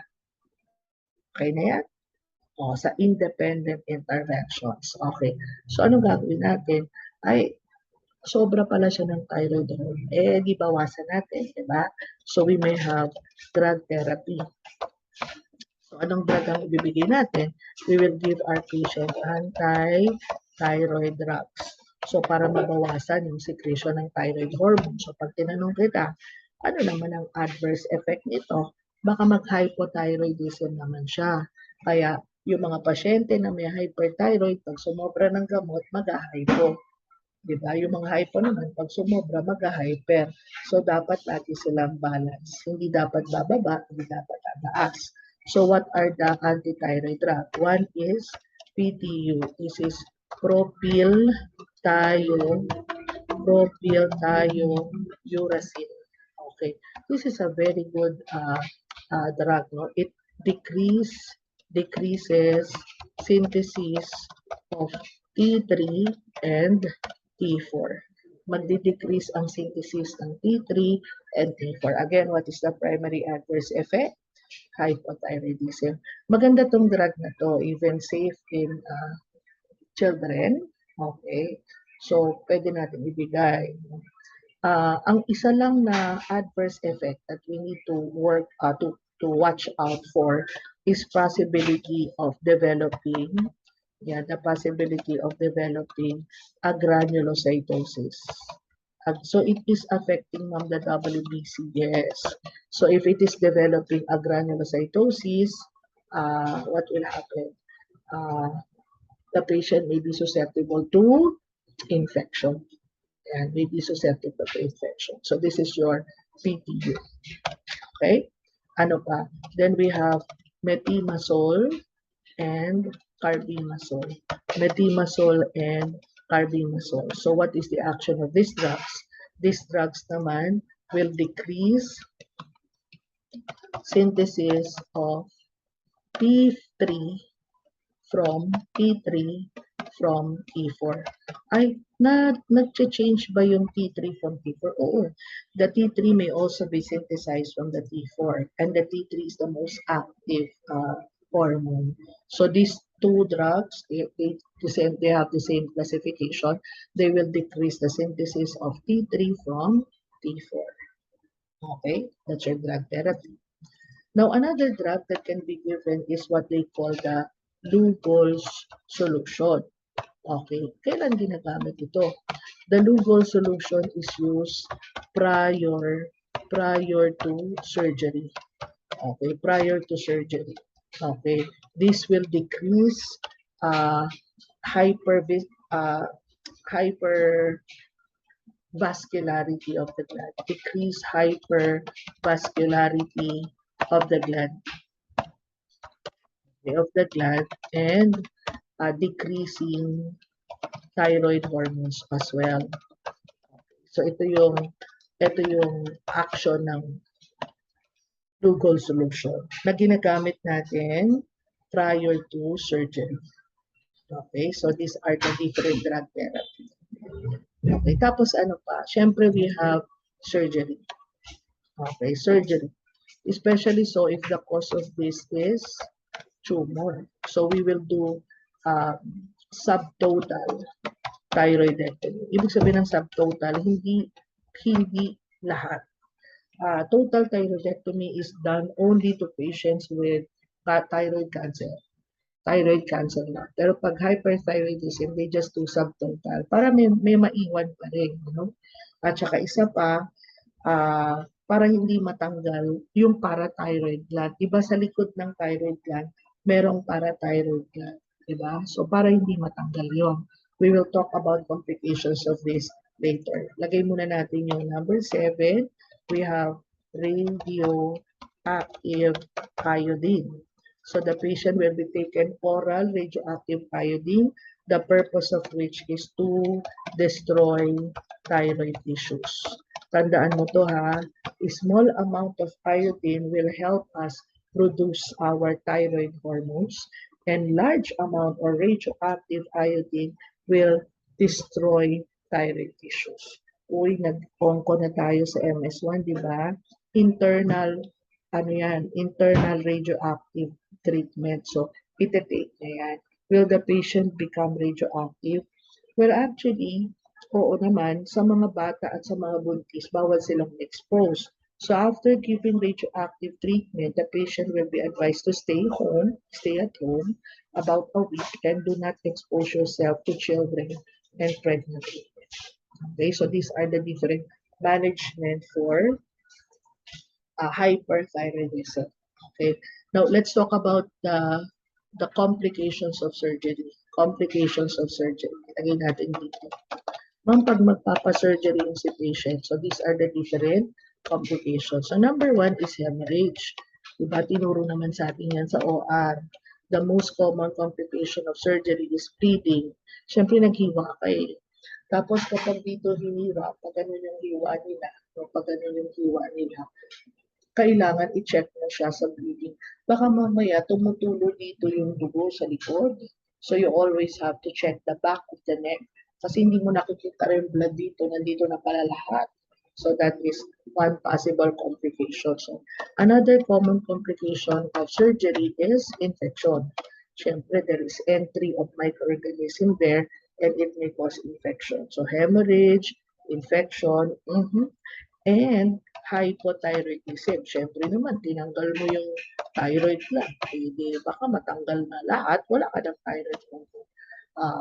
Okay na yan? O, sa independent interventions. Okay. So, anong gagawin natin? Ay, sobra pala siya ng thyroid hormone. Di bawasan natin, di ba? So, we may have drug therapy. So, anong drug ang ibibigay natin? We will give our patient anti-thyroid drugs. So, para mabawasan yung secretion ng thyroid hormone. So, pag tinanong kita, ano naman ang adverse effect nito? Baka mag-hypothyroidism naman siya. Kaya, yung mga pasyente na may hyperthyroid, pag sumobra ng gamot, mag-hypo. Diba? Yung mga hypo naman, pag sumobra, mag-hyper. So, dapat lagi silang balance. Hindi dapat bababa, hindi dapat tataas. So, what are the anti-thyroid drug? One is PTU. This is propylthiouracil. Okay. This is a very good drug. No? It decreases synthesis of T3 and T4. Magdi-decrease ang synthesis ng T3 and T4. Again, what is the primary adverse effect? Hypothyroidism. Maganda tong drug na to, even safe in children. Okay. So, pwede natin ibigay. Ang isa lang na adverse effect that we need to work to watch out for is possibility of developing the possibility of developing a granulocytosis. So it is affecting ma'am the WBC, yes. So if it is developing a granulocytosis, what will happen? Uh, the patient may be susceptible to infection and may be susceptible to infection. So this is your PTU. Okay? Ano pa? Then we have methimazole and carbimazole. Methimazole and carbimazole. So what is the action of these drugs? These drugs naman will decrease synthesis of T3 from T3 from T4. Ay, nag-change ba yung T3 from T4? Oo. The T3 may also be synthesized from the T4 and the T3 is the most active hormone. So these two drugs, they have the same classification. They will decrease the synthesis of T3 from T4. Okay, that's your drug therapy. Now, another drug that can be given is what they call the Lugol's solution. Okay, kailan ginagamit ito? The Lugol solution is used prior to surgery. Okay, prior to surgery. Okay, this will decrease uh, hyper uh, hypervascularity of the gland, decrease hypervascularity of the gland and decreasing thyroid hormones as well. So ito yung action ng Lugol solution na ginagamit natin prior to surgery. Okay, so these are the different drug therapy. Okay, tapos ano pa? Siyempre we have surgery. Okay, surgery. Especially so if the cause of this is tumor. So we will do subtotal thyroidectomy. Ibig sabihin ng subtotal, hindi lahat. Total thyroidectomy is done only to patients with thyroid cancer. Thyroid cancer na. Pero pag hyperthyroidism, they just do subtotal para may maiwan pa rin. At saka isa pa, para hindi matanggal yung parathyroid gland. Diba sa likod ng thyroid gland, merong parathyroid gland. Diba? So para hindi matanggal yun. We will talk about complications of this later. Lagay muna natin yung number 7. We have radioactive iodine. So the patient will be taken oral radioactive iodine, the purpose of which is to destroy thyroid tissues. Tandaan mo to ha, a small amount of iodine will help us produce our thyroid hormones and large amount or radioactive iodine will destroy thyroid tissues. Uy, nag-onco na tayo sa MS1, di ba? Internal radioactive treatment. So, iti-take na yan. Will the patient become radioactive? Well, actually, oo naman, sa mga bata at sa mga buntis, bawal silang expose. So after giving radioactive treatment, the patient will be advised to stay at home about a week and do not expose yourself to children and pregnant women. Okay, so these are the different management for hyperthyroidism. Okay, now let's talk about the complications of surgery. Complications of surgery. Lagay natin dito. Ma'am, pag magpapa-surgery yung si patient, so these are the different complications. So number 1 is hemorrhage. Diba, tinuro naman sa atin yan sa OR. The most common complication of surgery is bleeding. Siyempre, naghiwa ka eh. Tapos kapag dito hinira, pag ano yung hiwa nila, pag ano yung hiwa nila, kailangan i-check na siya sa bleeding. Baka mamaya tumutulo dito yung dugo sa likod. So you always have to check the back of the neck. Kasi hindi mo nakikita rin blood dito, nandito na pala lahat. So that is one possible complication. So another common complication of surgery is infection. Siyempre, there is entry of microorganism there and it may cause infection. So hemorrhage, infection, and hypothyroidism. Siyempre naman, tinanggal mo yung thyroid gland. Hindi, baka matanggal na lahat, wala ka ng thyroid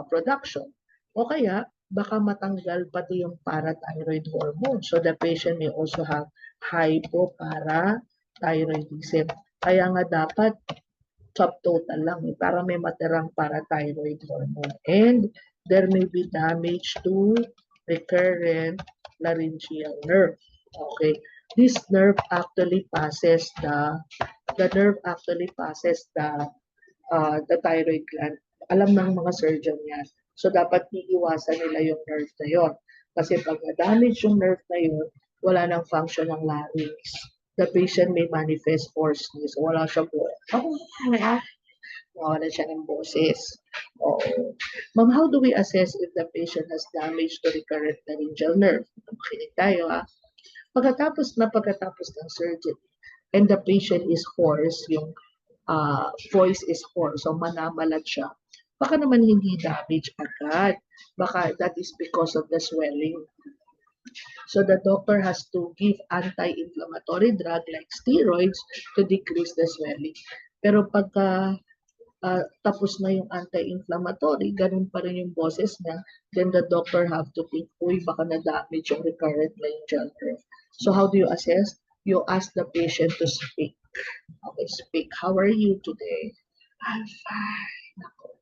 production. O kaya, baka matanggal pati yung parathyroid hormone. So the patient may also have hypoparathyroidism. Kaya nga dapat subtotal lang para may matirang parathyroid hormone. And there may be damage to recurrent laryngeal nerve. Okay. This nerve actually passes the thyroid gland. Alam ng mga surgeon yan. So, dapat iiwasan nila yung nerve na yun. Kasi pag na-damage yung nerve na yun, wala nang function ng larynx. The patient may manifest hoarseness. Wala siya po. Wala siya ng boses. Oo. Ma'am, how do we assess if the patient has damage to recurrent laryngeal nerve? Makinig tayo ha. Pagkatapos ng surgery, and the patient is hoarse, yung voice is hoarse, so manamalat siya, baka naman hindi damage agad. Baka that is because of the swelling. So the doctor has to give anti-inflammatory drug like steroids to decrease the swelling. Pero pagka tapos na yung anti-inflammatory, ganun pa rin yung boses niya, then the doctor have to think, uy, baka na-damage yung recurrent laryngeal nerve. So how do you assess? You ask the patient to speak. Okay, speak. How are you today? I'm fine. Ako.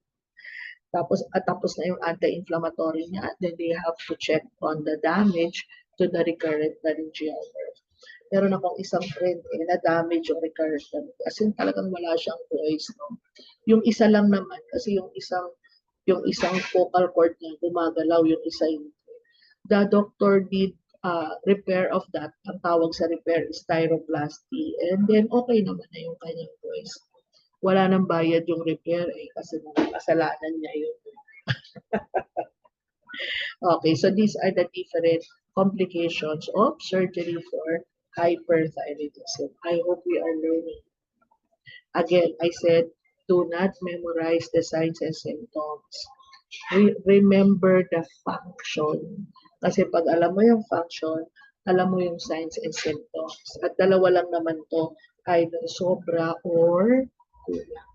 Tapos na yung anti-inflammatory niya, then they have to check on the damage to the recurrent laryngeal nerve. Meron akong isang friend na-damage yung recurrent nerve. As in talagang wala siyang voice. No? Yung isa lang naman, kasi yung isang vocal cord niya gumagalaw, yung isa yung the doctor did repair of that. Ang tawag sa repair is thyroplasty. And then, okay naman na yung kanyang voice. Wala nang bayad yung repair kasi kasalanan niya yun. Okay, so these are the different complications of surgery for hyperthyroidism. I hope we are learning. Again, I said, do not memorize the signs and symptoms. Remember the function. Kasi pag alam mo yung function, alam mo yung signs and symptoms. At dalawa lang naman to, either sobra or kulang.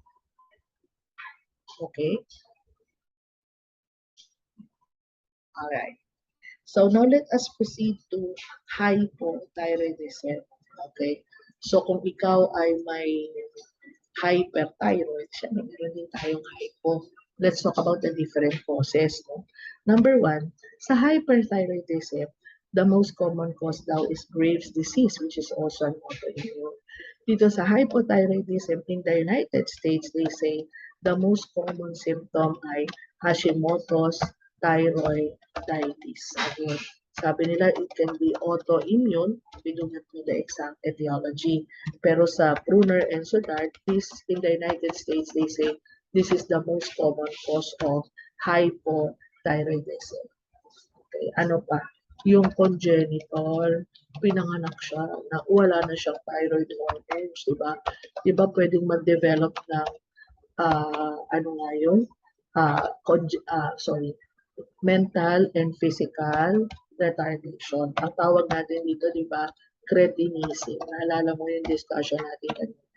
Okay? Alright. So now let us proceed to hypothyroidism. Okay? So kung ikaw ay may hyperthyroid, syempre meron din tayong hypo. Let's talk about the different causes. No? Number one, sa hyperthyroidism, the most common cause daw is Graves' disease, which is also an autoimmune. Dito sa hypothyroidism in the United States, they say the most common symptom ay Hashimoto's thyroiditis. Again, sabi nila it can be autoimmune. We do not know the exact etiology. Pero sa Brunner and Sudar, this in the United States, they say this is the most common cause of hypothyroidism. Okay, ano pa? Yung congenital, pinanganak siya na wala na siyang thyroid hormones, di ba? Di ba pwedeng mag-develop ng mental and physical retardation. Ang tawag natin dito, di ba, cretinism. Naalala mo yung discussion natin kanina.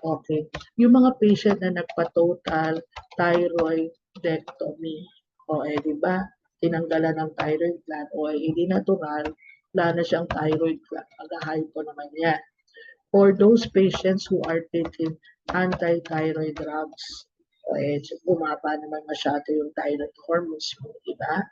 Okay. Yung mga patient na nagpa-total thyroidectomy, di ba, tinanggalan ng thyroid gland, hindi natural, wala na siyang thyroid gland, mag-hypo naman yan. For those patients who are taking anti-thyroid drugs, bumaba naman masyado yung thyroid hormones mo, diba?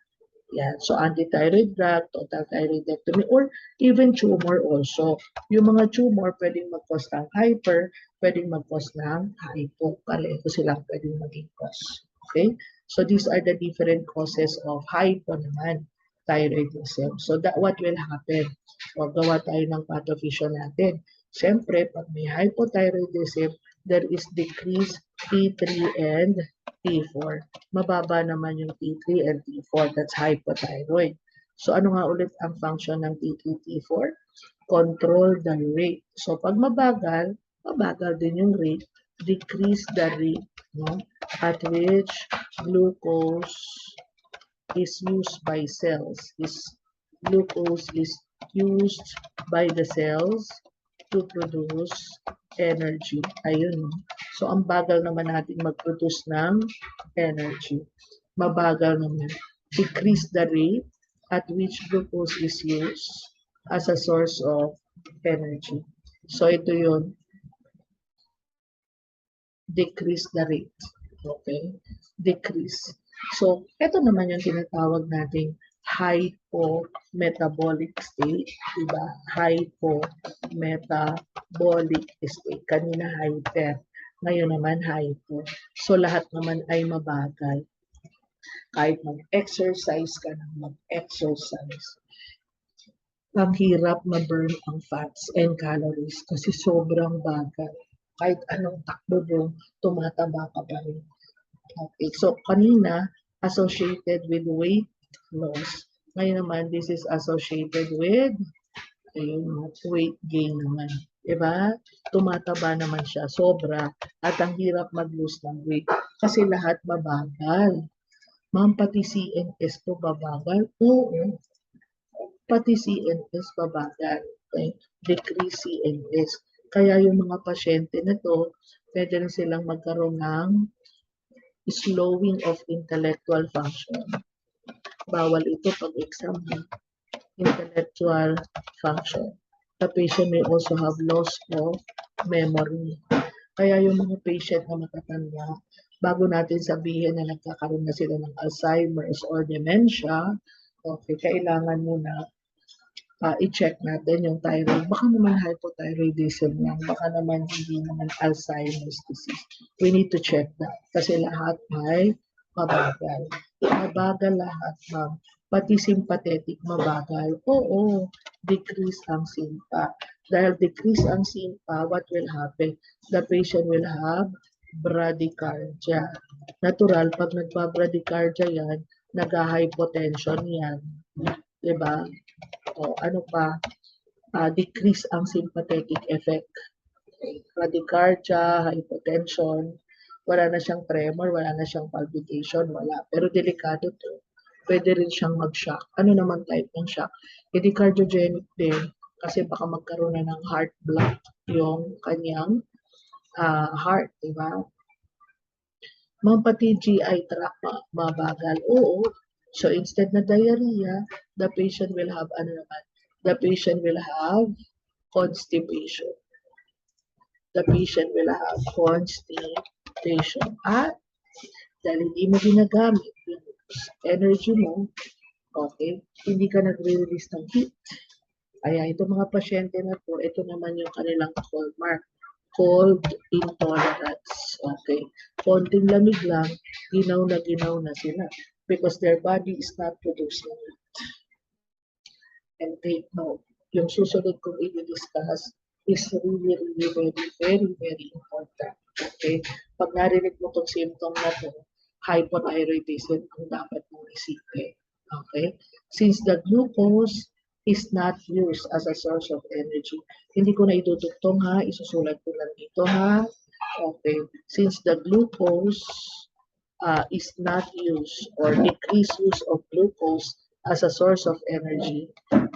Yan. So, anti-thyroid drug, total thyroidectomy, or even tumor also. Yung mga tumor, pwedeng mag-cause ng hyper, pwedeng mag-cause ng hypo. Pareho silang pwedeng maging cause. Okay? So, these are the different causes of hypo naman, thyroidism. So, what will happen? Gawa tayo ng pathophysio natin. Siyempre, pag may hypothyroidism, there is decreased T3 and T4. Mababa naman yung T3 and T4. That's hypothyroid. So, ano nga ulit ang function ng T3, T4? Control the rate. So, pag mabagal din yung rate, decrease the rate, no? At which glucose is used by cells, is glucose is used by the cells to produce energy. Ayun. No? So, ang bagal naman natin mag-produce ng energy. Mabagal naman. Decrease the rate at which glucose is used as a source of energy. So, ito yun. Decrease the rate. Okay? Decrease. So, ito naman yung tinatawag nating hypometabolic state. Diba? Hypometabolic state. Kanina hyper. Ngayon naman hypo. So, lahat naman ay mabagal. Kahit mag-exercise ka na mag-exercise. Ang hirap ma-burn ang fats and calories kasi sobrang bagal. Kahit anong takbo mo, tumataba ka pa rin. Okay, so kanina, associated with weight loss. Ngayon naman, this is associated with weight gain naman. Diba? Tumataba naman siya, sobra. At ang hirap mag-lose ng weight kasi lahat mabagal. Ma'am, pati CNS po babagal? Oo. Pati CNS babagal. Okay? Decrease CNS. Kaya yung mga pasyente na to, pwede rin silang magkaroon ng slowing of intellectual function. Bawal ito pag exam. Intellectual function. The patient may also have loss of memory. Kaya yung mga patient na matatanda, bago natin sabihin na nagkakaroon na sila ng Alzheimer's or dementia, okay, kailangan muna i-check natin yung thyroid. Baka naman hypothyroidism lang. Baka naman hindi naman Alzheimer's disease. We need to check that. Kasi lahat may mabagal. Mabagal lahat, ma'am. Pati sympathetic mabagal. Oo, decrease ang simpa. Dahil decrease ang simpa, what will happen? The patient will have bradycardia. Natural, pag nagpa-bradycardia yan, nag-hypotension yan. Diba? O ano pa, decrease ang sympathetic effect. Okay. Bradycardia, hypotension, wala na siyang tremor, wala na siyang palpitation, wala. Pero delikado to. Pwede rin siyang mag-shock. Ano naman type ng shock? Hindi cardiogenic din kasi baka magkaroon na ng heart block yung kanyang heart, di ba? Ma'am, pati GI tract mabagal. Oo. So instead na diarrhea, the patient will have ano naman? The patient will have constipation. The patient will have constipation. At dahil hindi mo ginagamit yung energy mo, okay, hindi ka nagre-release ng heat. Kaya itong mga pasyente na to, ito naman yung kanilang hallmark. Cold intolerance. Okay. Konting lamig lang, ginaw na sila because their body is not producing it. And take note, yung susunod kong i-discuss is really, really very important. Okay? Pag narinig mo itong symptom na to, hypothyroidism ang dapat mong isipin. Okay? Since the glucose is not used as a source of energy. Hindi ko na idudugtong ha, isusulat ko lang dito ha. Okay. Since the glucose is not used or decreased use of glucose as a source of energy,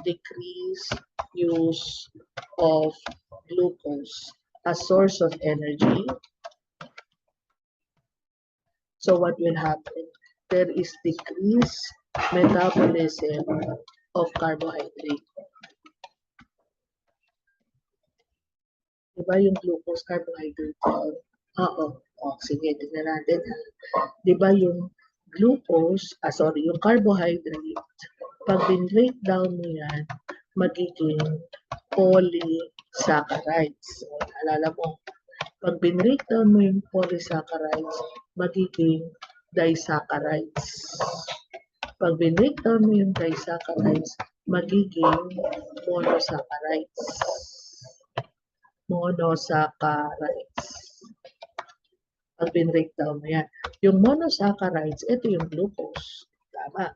decrease use of glucose as source of energy. So what will happen? There is decreased metabolism of carbohydrate. Diba yung glucose carbohydrate? Oo. Sige, tignan natin. Diba yung glucose, yung carbohydrate, pag din-break down mo yan, magiging polysaccharides. So, alala mo, pag bin-break down mo yung polysaccharides, magiging disaccharides. Pag bin-break down mo yung disaccharides, magiging monosaccharides. Monosaccharides. Pag bin-break down mo yan. Yung monosaccharides, ito yung glucose. Tama.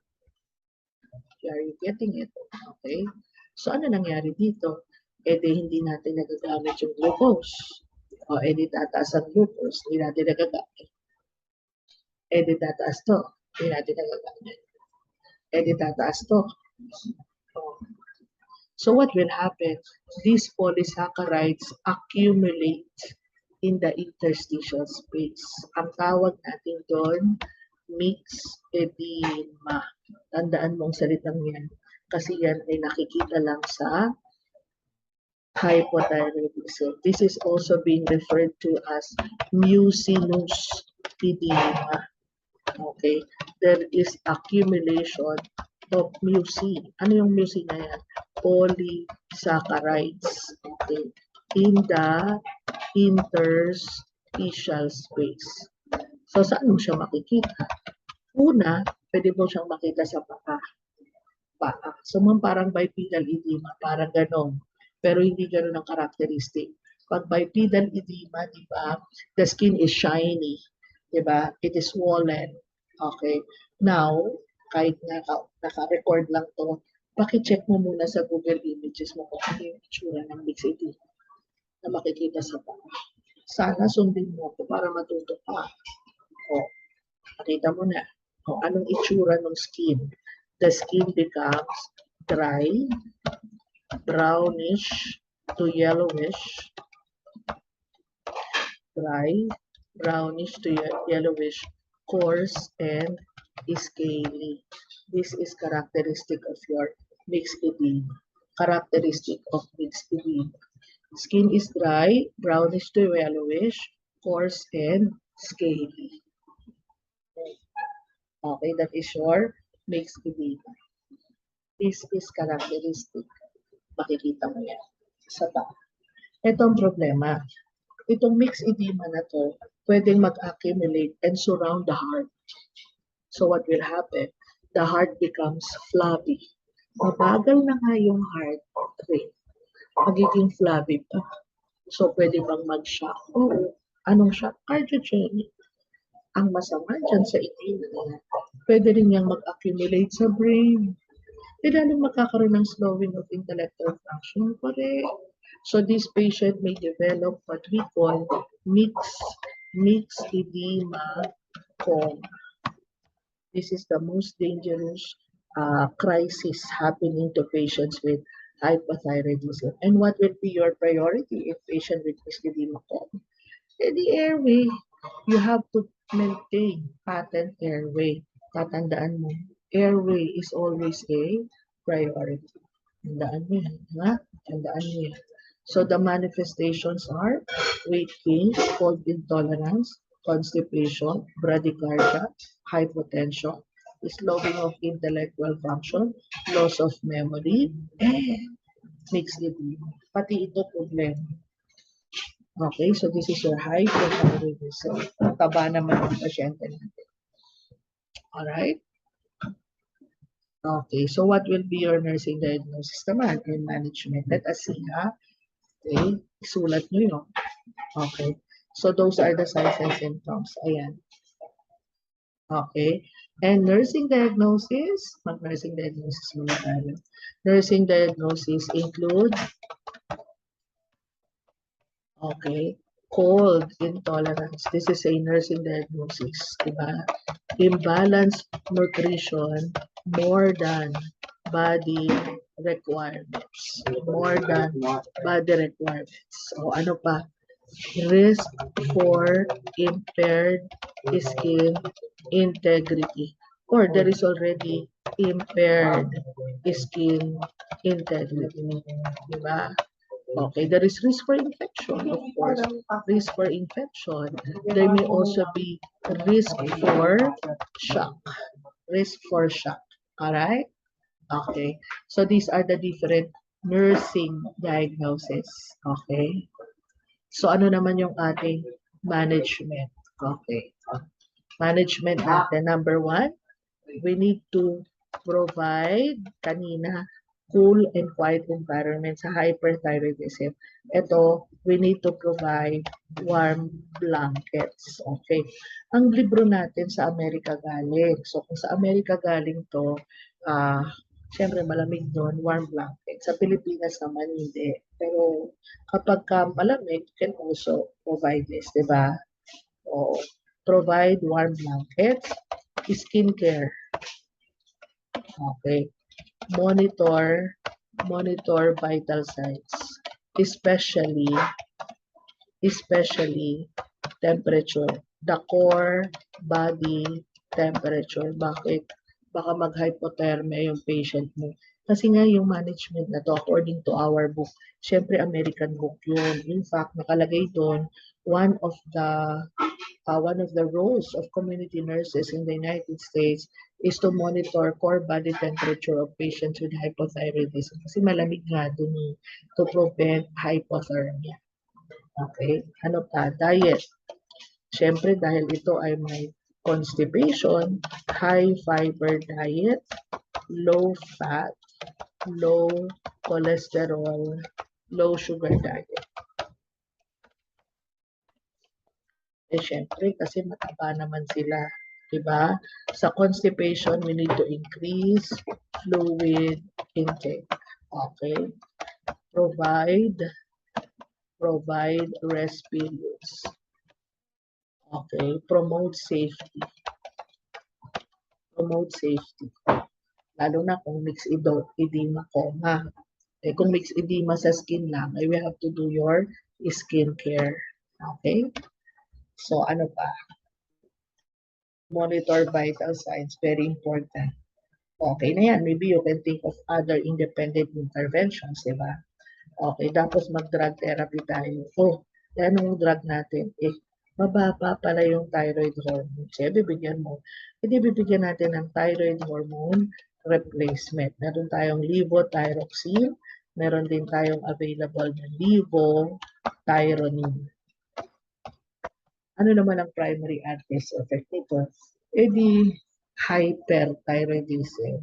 Are you getting it? Okay? So, ano nangyari dito? Hindi natin nagagamit yung glucose. Di tataas ang glucose, hindi natin nagagamit. Di tataas to, hindi natin nagagamit. Di tataas to. So what will happen? These polysaccharides accumulate in the interstitial space. Ang tawag natin doon, mixed edema. Tandaan mo ang salitang yan. Kasi yan ay nakikita lang sa hypothyroidism. This is also being referred to as mucinous edema. Okay? There is accumulation of mucin. Ano yung mucin na yan? Polysaccharides. Okay? In the interstitial space. So, saan mo siya makikita? Una, pwede mo siyang makita sa paa. So, parang bipedal edema, parang ganon. Pero hindi ganon ang characteristic. Pag bipedal edema, di ba, the skin is shiny. Di ba? It is swollen. Okay. Now, kahit naka-record lang to, paki-check mo muna sa Google Images mo kung ano yung itsura ng mixed edema na makikita sa paa. Sana sundin mo ko para matuto ka. O, nakita mo na. O, anong itsura ng skin? The skin becomes dry, brownish to yellowish, coarse, and scaly. This is characteristic of your mixed edema. Characteristic of mixed edema. Skin is dry, brownish to yellowish, coarse, and scaly. Okay, that is your mixed edema. This is characteristic. Makikita mo yan sa tao. Ito ang problema. Itong mixed edema na to, pwedeng mag-accumulate and surround the heart. So what will happen? The heart becomes flabby. Mabagal na nga yung heart rate. Magiging flabby pa. So pwede bang mag-shock? Oo. Anong shock? Cardiogenic. Ang masama dyan sa edema, pwede rin niyang mag-accumulate sa brain. Lalong magkakaroon ng slowing of intellectual function. Correct. So this patient may develop what we call mixed edema coma. This is the most dangerous crisis happening to patients with hypothyroidism. And what will be your priority if patient with mixed edema coma? The airway. You have to maintain patent airway. Tatandaan mo, airway is always a priority. Tandaan mo yan, ha? Tandaan mo yan. So the manifestations are weight gain, cold intolerance, constipation, bradycardia, hypotension, slowing of intellectual function, loss of memory, and mixed edema. Pati ito problema. Okay, so this is your hypothyroidism. Taba naman ang pasyente natin. Alright? Okay, so what will be your nursing diagnosis naman and management? Let us see, ha? Okay, isulat nyo yun. Okay, so those are the signs and symptoms. Ayan. Okay, and nursing diagnosis, mag-nursing diagnosis muna tayo. Nursing diagnosis include, okay, cold intolerance. This is a nursing diagnosis, diba? Imbalanced nutrition more than body requirements. More than body requirements. O ano pa? Risk for impaired skin integrity. Or there is already impaired skin integrity. Diba? Okay, there is risk for infection, of course. Risk for infection. There may also be risk for shock. Risk for shock. Alright? Okay. So these are the different nursing diagnoses. Okay? So ano naman yung ating management? Okay. Management natin. Number 1, we need to provide kanina cool and quiet environment sa hyperthyroidism. Ito, we need to provide warm blankets. Okay. Ang libro natin sa Amerika galing. So kung sa Amerika galing to, syempre malamig doon, warm blanket. Sa Pilipinas naman hindi. Pero kapag malamig, you can also provide this, di ba? O, provide warm blankets, skincare. Okay. Monitor monitor vital signs, especially temperature, the core body temperature. Bakit? Baka mag-hypothermia yung patient mo. Kasi nga yung management na to, according to our book, syempre American book yun. In fact, nakalagay doon, one of the roles of community nurses in the United States is to monitor core body temperature of patients with hypothyroidism. Kasi malamig nga dun to prevent hypothermia. Okay? Ano pa? Diet. Siyempre, dahil ito ay may constipation, high fiber diet, low fat, low cholesterol, low sugar diet. Eh, syempre, kasi mataba naman sila. Diba? Sa constipation, we need to increase fluid intake. Okay? Provide rest periods. Okay? Promote safety. Lalo na kung mixed edema coma. Eh, kung mixed edema sa skin lang, we have to do your skin care. Okay? So, ano pa? Monitor vital signs, very important. Okay na yan. Maybe you can think of other independent interventions, di ba? Okay, tapos mag-drug therapy tayo. Oh, anong drug natin? Eh, mababa pala yung thyroid hormone. Siya, bibigyan mo. Hindi bibigyan natin ng thyroid hormone replacement. Meron tayong levothyroxine. Meron din tayong available na levothyronine. Ano naman ang primary adverse effect nito? Eh di, hyperthyroidism.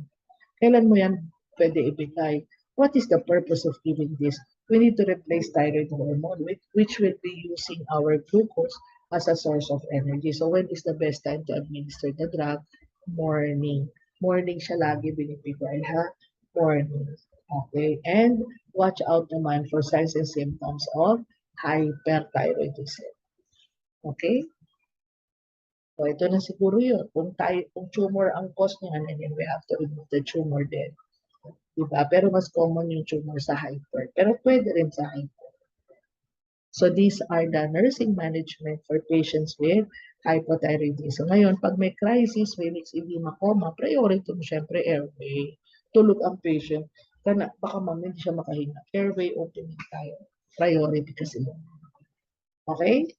Kailan mo yan pwede ibigay? What is the purpose of giving this? We need to replace thyroid hormone, which will be using our glucose as a source of energy. So when is the best time to administer the drug? Morning. Morning siya lagi binibigay, ha? Morning. Okay? And watch out naman for signs and symptoms of hyperthyroidism. Okay? So, ito na siguro yun. Kung tumor ang cause niyan, and then we have to remove the tumor din. Diba? Pero mas common yung tumor sa hyper. Pero pwede rin sa hyper. So, these are the nursing management for patients with hypothyroidism. Ngayon, pag may crisis, may mixed edema coma, priority mo syempre airway. Tulog ang patient. Baka hindi siya makahinga. Airway opening tayo. Priority kasi yun. Okay?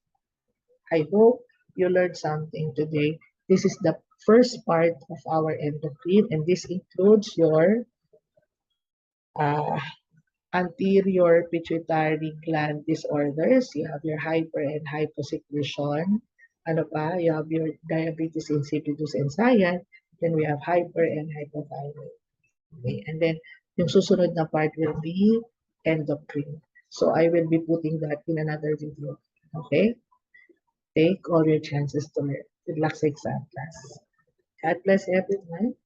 I hope you learned something today. This is the first part of our endocrine, and this includes your anterior pituitary gland disorders. You have your hyper and hyposecretion. Ano pa? You have your diabetes insipidus and SIAD. Then we have hyper and hypothyroid. Okay. And then yung susunod na part will be endocrine. So I will be putting that in another video. Okay? Take all your chances to learn. Good luck sa exam class. God bless everyone.